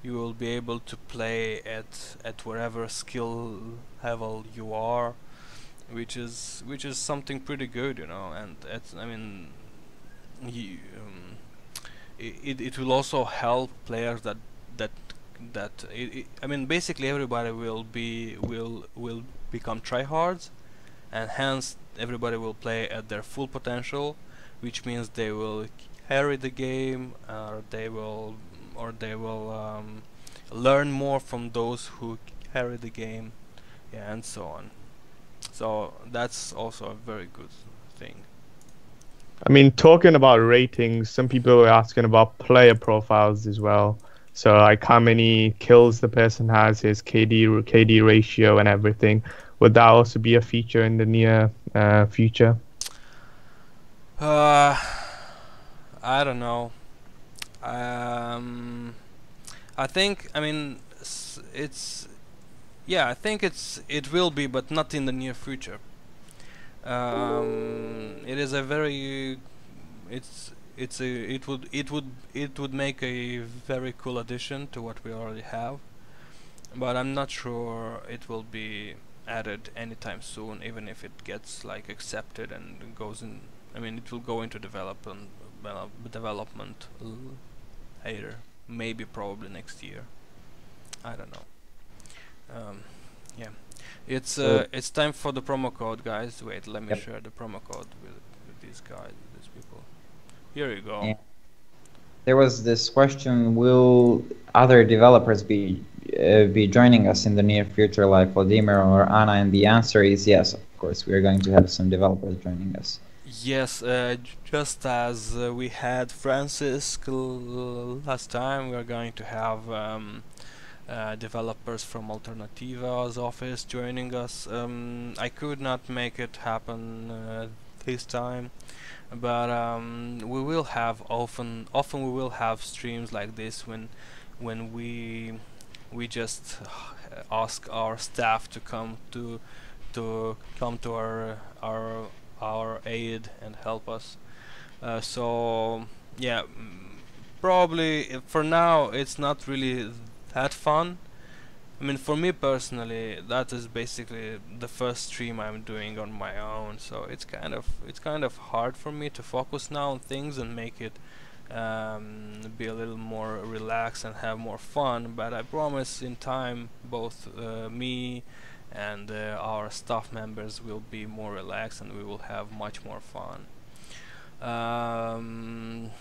You will be able to play at wherever skill level you are, which is something pretty good, you know. And I mean, it will also help players that I mean, basically everybody will become tryhards, and hence everybody will play at their full potential, which means they will carry the game, or they will learn more from those who carry the game, yeah, and so on. So that's also a very good thing. I mean, talking about ratings, some people were asking about player profiles as well. So like how many kills the person has, his KD ratio and everything. Would that also be a feature in the near future? I don't know. I think, I mean, I think it will be, but not in the near future. It is a very, it would make a very cool addition to what we already have, but I'm not sure it will be added anytime soon, even if it gets like accepted and goes in. I mean, it will go into development later, maybe probably next year. I don't know. Yeah, it's time for the promo code, guys. Wait, let me share the promo code with these guys, with these people. Here you go. Yeah. There was this question: will other developers be joining us in the near future, like Vladimir or Anna? And the answer is yes. Of course, we are going to have some developers joining us. Yes, just as we had Francis last time, we are going to have developers from Alternativa's office joining us. I could not make it happen this time, but we will have often we will have streams like this when we just ask our staff to come to our aid and help us. So yeah, probably for now it's not really that fun. I mean, for me personally, that is basically the first stream I'm doing on my own, so it's kind of hard for me to focus now on things and make it be a little more relaxed and have more fun. But I promise in time both me and our staff members will be more relaxed and we will have much more fun. And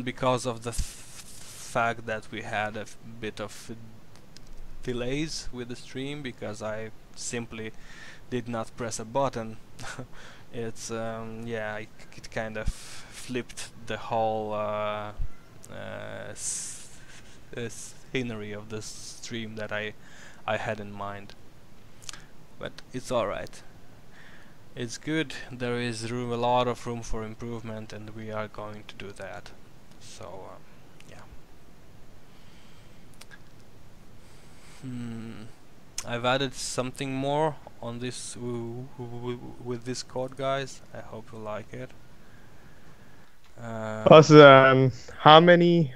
because of the fact that we had a bit of delays with the stream, because I simply did not press a button, it's yeah, it kind of flipped the whole scenery of the stream that I had in mind. But it's alright. It's good. There is a lot of room for improvement, and we are going to do that. So yeah. I've added something more on this with this code, guys. I hope you like it. Also, how many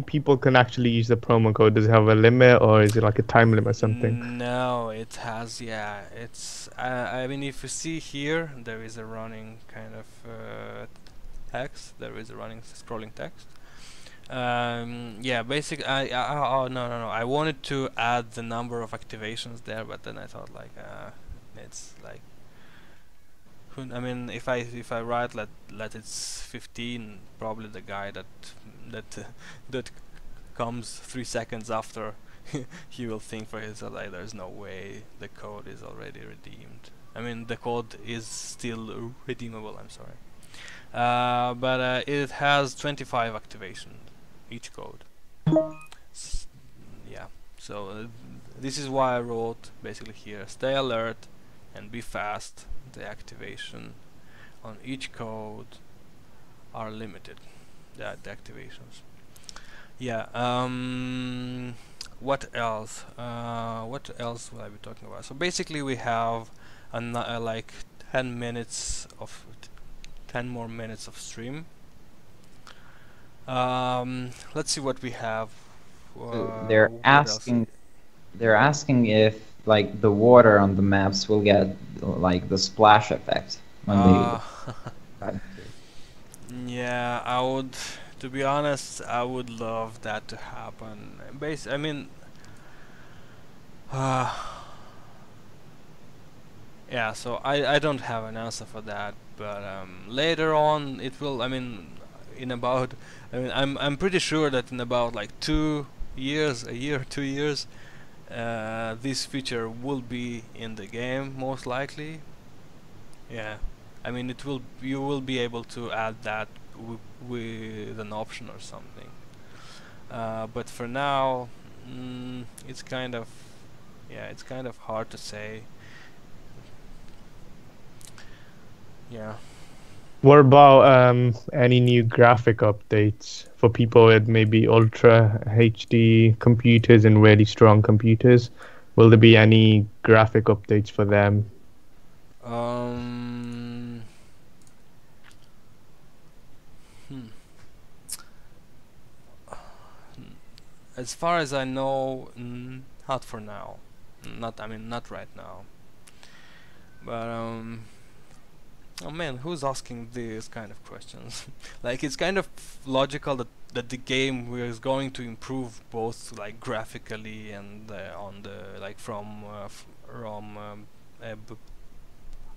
people can actually use the promo code? Does it have a limit, or is it like a time limit or something? No, it has, yeah. It's I mean, if you see here, there is a running kind of text. There is a running scrolling text. Yeah, basically, oh no, I wanted to add the number of activations there, but then I thought like, it's like, I mean, if I write let it's 15, probably the guy that comes 3 seconds after, he will think for himself like, there's no way the code is already redeemed. I mean, the code is still redeemable. I'm sorry, but it has 25 activations each code. Yeah, so this is why I wrote basically here: stay alert and be fast. The activation on each code are limited. The activations. Yeah. What else? What else will I be talking about? So basically, we have like 10 minutes of 10 more minutes of stream. Let's see what we have. So they're What else? asking if like the water on the maps will get like the splash effect when they got into it. Yeah, I would. To be honest, I would love that to happen. I mean, uh, yeah. So I don't have an answer for that, but later on it will. I mean, in about. I mean, I'm pretty sure that in about like 2 years, a year, 2 years, this feature will be in the game most likely. Yeah, I mean it will. You will be able to add that with an option or something. But for now, it's kind of, yeah, it's kind of hard to say. Yeah. What about any new graphic updates for people with maybe ultra HD computers and really strong computers? Will there be any graphic updates for them? Um. Hmm. As far as I know, not for now. Not. I mean, not right now. But oh man, who's asking these kind of questions? Like, it's kind of logical that the game is going to improve both like graphically and on the like from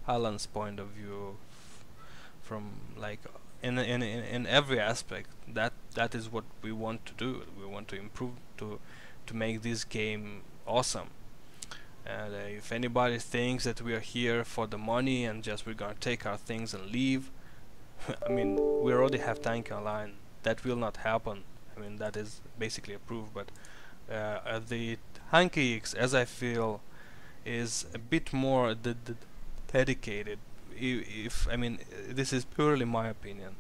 Alan's point of view, from like in every aspect. That is what we want to do. We want to improve to make this game awesome. And if anybody thinks that we are here for the money and just we're gonna take our things and leave, I mean, we already have Tanki Online. That will not happen. I mean, that is basically approved. But the TankiX, as I feel, is a bit more dedicated. If I mean, this is purely my opinion.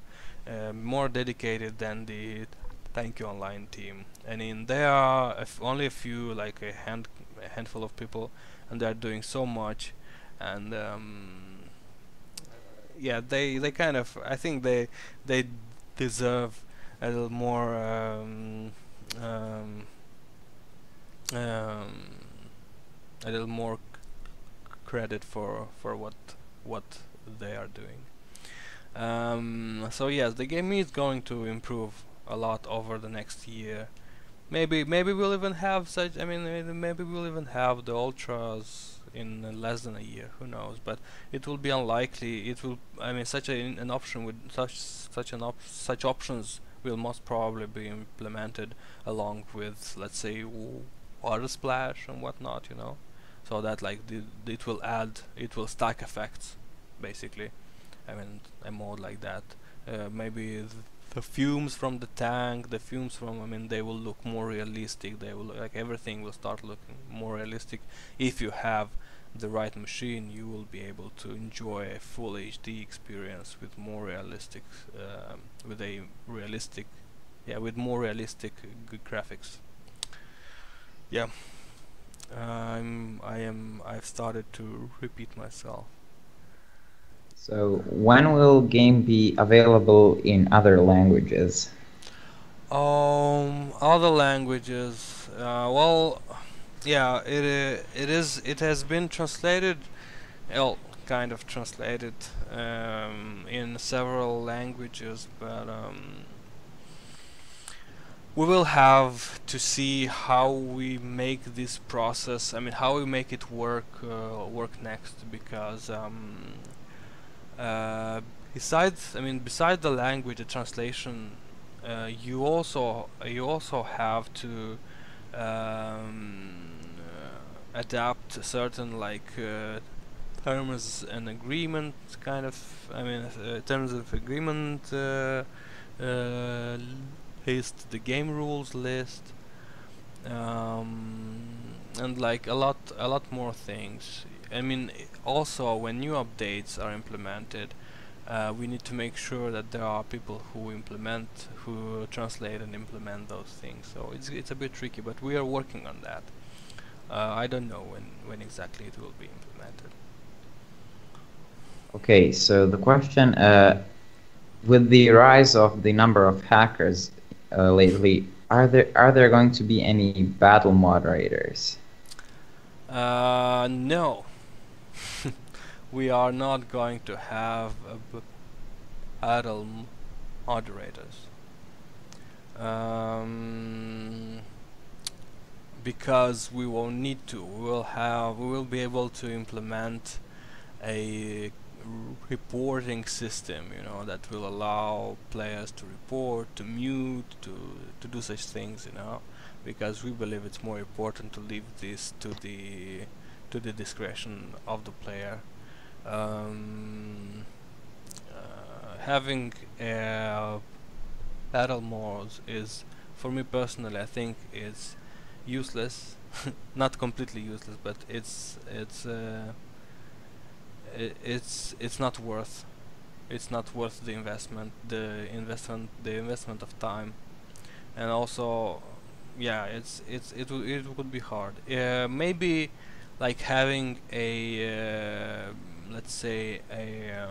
More dedicated than the Tanki Online team. And in there are only a few, like a handful of people, and they're doing so much. And yeah, they kind of, I think they deserve a little more um, um, a little more credit for what they are doing. So yes, the game is going to improve a lot over the next year. Maybe we'll even have such. I mean, maybe we'll even have the ultras in less than a year. Who knows? But it will be unlikely. It will. I mean, such an option with such options will most probably be implemented along with, let's say, water splash and whatnot. You know, so that like it will stack effects, basically. I mean, a mode like that. Maybe the fumes from the tank, the fumes from, I mean, they will look more realistic. They will like everything will start looking more realistic. If you have the right machine, you will be able to enjoy a full HD experience with more realistic, with a realistic, yeah, with more realistic good graphics. Yeah, I've started to repeat myself. So when will game be available in other languages? Other languages. Well, yeah, it has been translated, well, kind of translated in several languages, but we will have to see how we make this process. I mean, how we make it work next, because besides, I mean, besides the language, the translation, you also have to adapt certain like terms and agreement kind of. I mean, terms of agreement list, the game rules list, and like a lot more things. I mean, also when new updates are implemented, we need to make sure that there are people who translate and implement those things. So it's a bit tricky, but we are working on that. I don't know when exactly it will be implemented. Okay, so the question, with the rise of the number of hackers lately, are there going to be any battle moderators? No. We are not going to have battle moderators. Because we won't need to. We will be able to implement a reporting system, that will allow players to report, to mute, to do such things, because we believe it's more important to leave this to the discretion of the player. Having battle modes is, for me personally, I think it's useless. Not completely useless, but it's not worth the investment of time. And also, yeah, it would be hard. Maybe like having a let's say a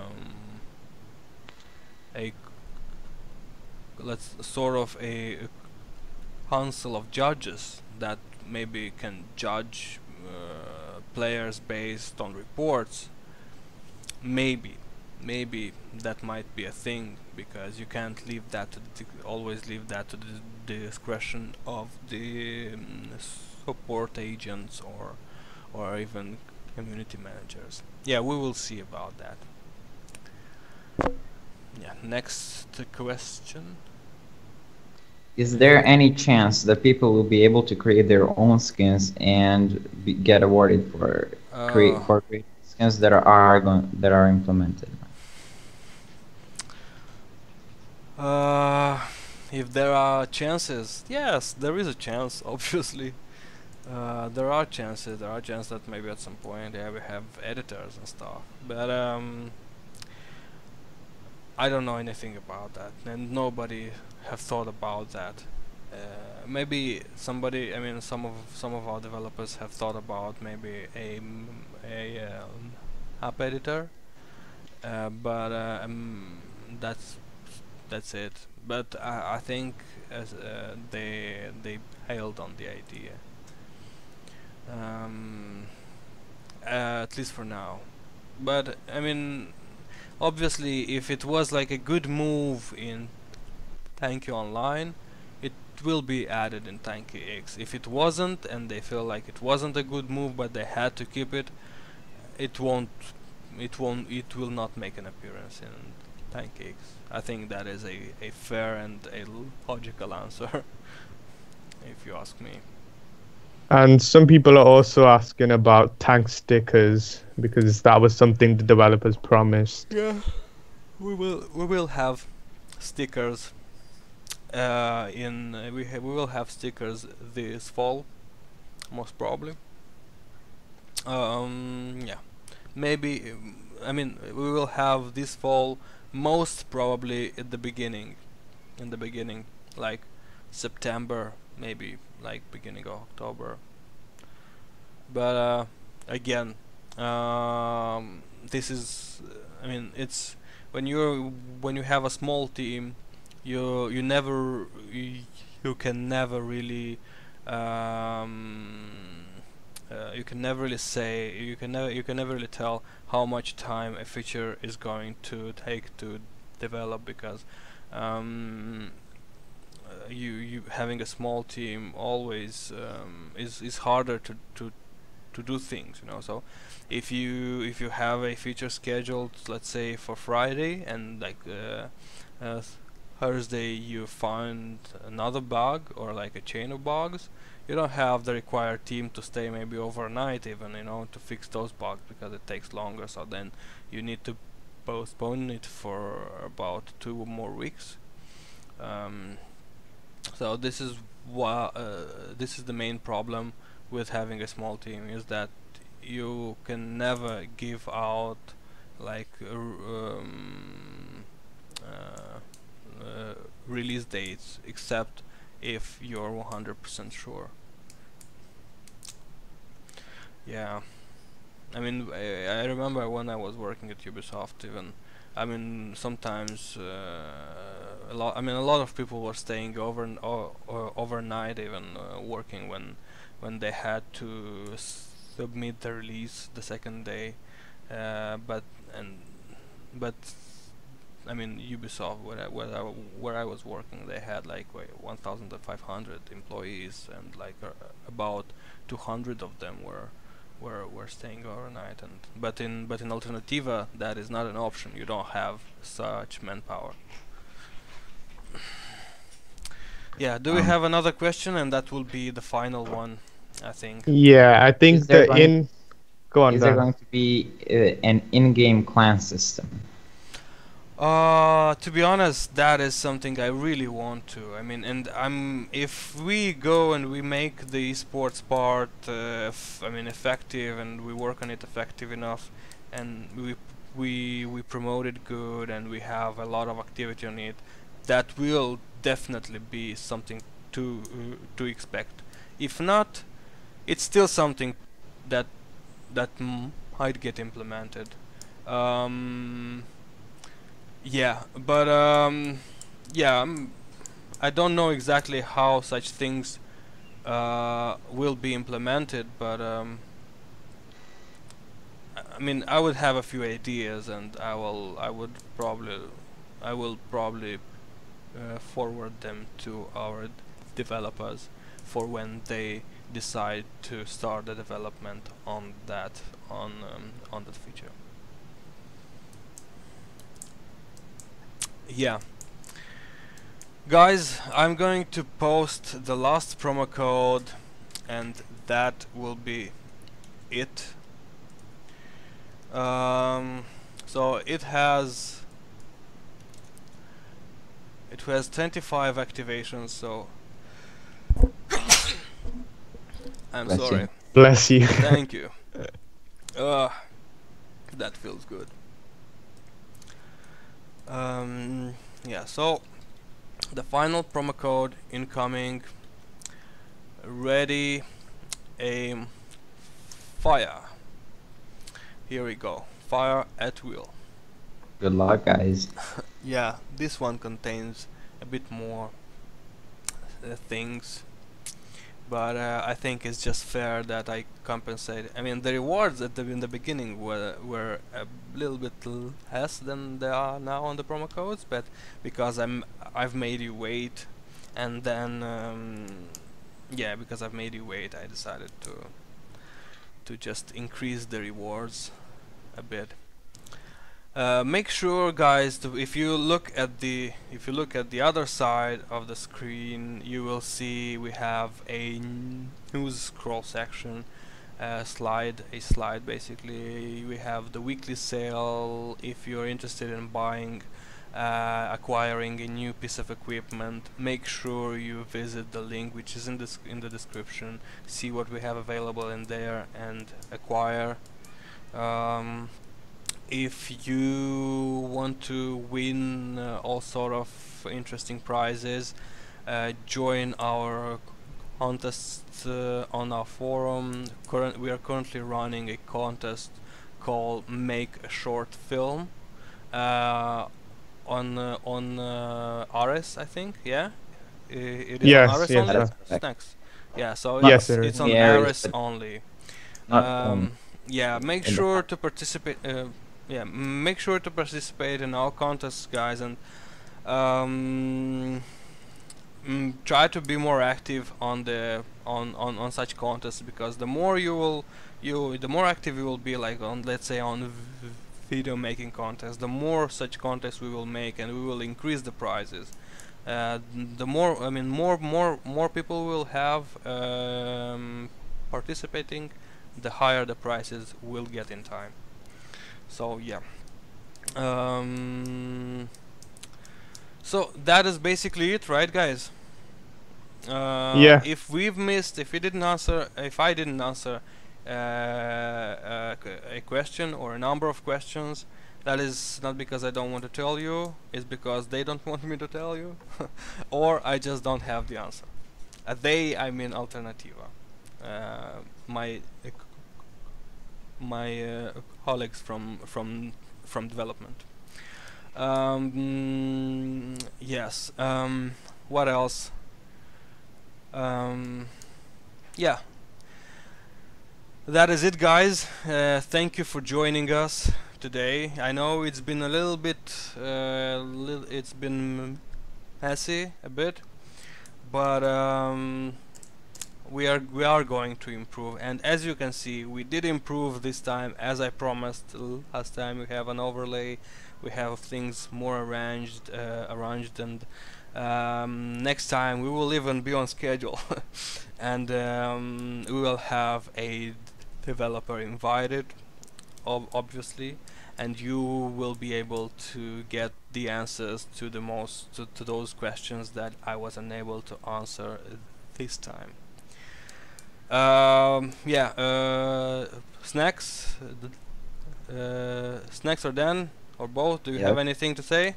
let's sort of a council of judges that maybe can judge players based on reports. Maybe that might be a thing, because you can't leave that to always leave that to the discretion of the support agents or even community managers. Yeah, we will see about that. Yeah, next question. Is there any chance that people will be able to create their own skins and get awarded for creating skins that are implemented? If there are chances, yes, there is a chance. Obviously, there are chances. There are chances that maybe at some point, yeah, we have editors and stuff. But I don't know anything about that, and nobody have thought about that. Maybe somebody, I mean, some of our developers have thought about maybe a app editor, but that's it. But I think as they hailed on the idea, at least for now. But I mean, obviously, if it was like a good move in Tanki Online, it will be added in TankiX. If it wasn't, and they feel like it wasn't a good move, but they had to keep it, it won't. It will not make an appearance in TankiX. I think that is a fair and a logical answer, if you ask me. And some people are also asking about tank stickers because that was something the developers promised. Yeah, we will have stickers. We will have stickers this fall, most probably. Yeah, maybe. I mean, we will have this fall, most probably at the beginning. In the beginning, like September, maybe like beginning of October. But again, this is. I mean, it's when you have a small team, you never you can never really you can never really say you can never really tell how much time a feature is going to take to develop, because you having a small team always is harder to do things, so if you have a feature scheduled, let's say for Friday, and like Thursday you find another bug or like a chain of bugs, you don't have the required team to stay maybe overnight even, to fix those bugs, because it takes longer. So then you need to postpone it for about 2 more weeks. So this is this is the main problem with having a small team, is that you can never give out like release dates, except if you're 100% sure. Yeah. I mean, I remember when I was working at Ubisoft, even, I mean, sometimes a lot. I mean, a lot of people were staying overnight, even working when they had to submit the release the second day. But and but I mean, Ubisoft, where I was working, they had like 1,500 employees, and like about 200 of them were staying overnight. And but in Alternativa, that is not an option. You don't have such manpower. Yeah. Do we have another question? And that will be the final one, I think. Yeah, I think Go on, Is there Dan. going to be an in-game clan system? To be honest, that is something I really want to. I mean, and if we go and we make the esports part, I mean, effective, and we work on it effective enough, and we promote it good, and we have a lot of activity on it, that will definitely be something to expect. If not, it's still something that might get implemented. Yeah, but yeah, I don't know exactly how such things will be implemented, but I mean, I would have a few ideas, and I will probably forward them to our developers for when they decide to start the development on that feature. Yeah, guys, I'm going to post the last promo code, and that will be it. So it has 25 activations, so I'm Bless sorry. you. Bless you. Thank you. That feels good. Yeah, so the final promo code incoming. Ready, aim, fire. Here we go. Fire at will. Good luck, guys. Yeah, this one contains a bit more things, but I think it's just fair that I compensate. I mean, the rewards in the beginning were a little bit less than they are now on the promo codes, but because I've made you wait, and then yeah, because I've made you wait, I decided to just increase the rewards a bit. Make sure, guys, if you look at the other side of the screen, you will see we have a news scroll section, slide basically. We have the weekly sale. If you're interested in buying, acquiring a new piece of equipment, make sure you visit the link which is in the description. See what we have available in there and acquire. If you want to win all sort of interesting prizes, join our contest on our forum. We are currently running a contest called Make a Short Film on RS, I think. Yeah, it is Yes, on RS yes, only. That's correct. Thanks. Yeah, so Yes, it's sir. it's on Yeah, RS only. Not Yeah, make in the sure to participate. Yeah, make sure to participate in our contests, guys, and try to be more active on the on such contests, because the more the more active you will be, like on, let's say, on video making contests, the more such contests we will make, and we will increase the prizes. The more, I mean, more people will have participating, the higher the prices will get in time. So yeah. So that is basically it, right, guys? Yeah. If I didn't answer a question or a number of questions, that is not because I don't want to tell you, it's because they don't want me to tell you, or I just don't have the answer. I mean Alternativa. My my colleagues from development. Yes. What else? Yeah. That is it, guys. Thank you for joining us today. I know it's been a little bit, it's been messy a bit, but we are going to improve. And as you can see, we did improve this time, as I promised last time. We have an overlay, we have things more arranged, and next time we will even be on schedule, and we will have a developer invited, obviously, and you will be able to get the answers to to those questions that I was unable to answer this time. Yeah, snacks, snacks or Dan or both, do you have anything to say?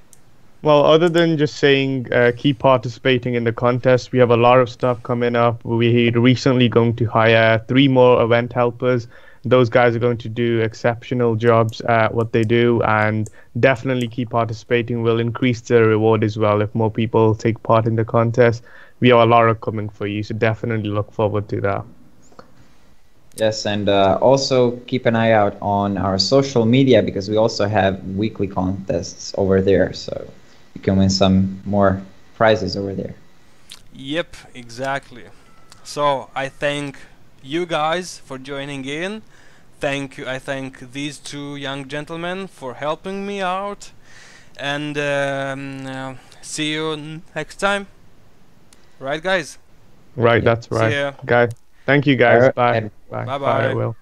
Well, other than just saying keep participating in the contest, we have a lot of stuff coming up. We're recently going to hire 3 more event helpers. Those guys are going to do exceptional jobs at what they do, and definitely keep participating. We'll increase the reward as well if more people take part in the contest. We have a lot coming for you, so definitely look forward to that. Yes, and also keep an eye out on our social media, because we also have weekly contests over there, so you can win some more prizes over there. Yep, exactly. So I thank you guys for joining in. Thank you. I thank these 2 young gentlemen for helping me out, and see you next time. Right, guys? Right, that's right. See ya. Guys, thank you guys. Alright. Bye. Bye-bye. Bye, Will.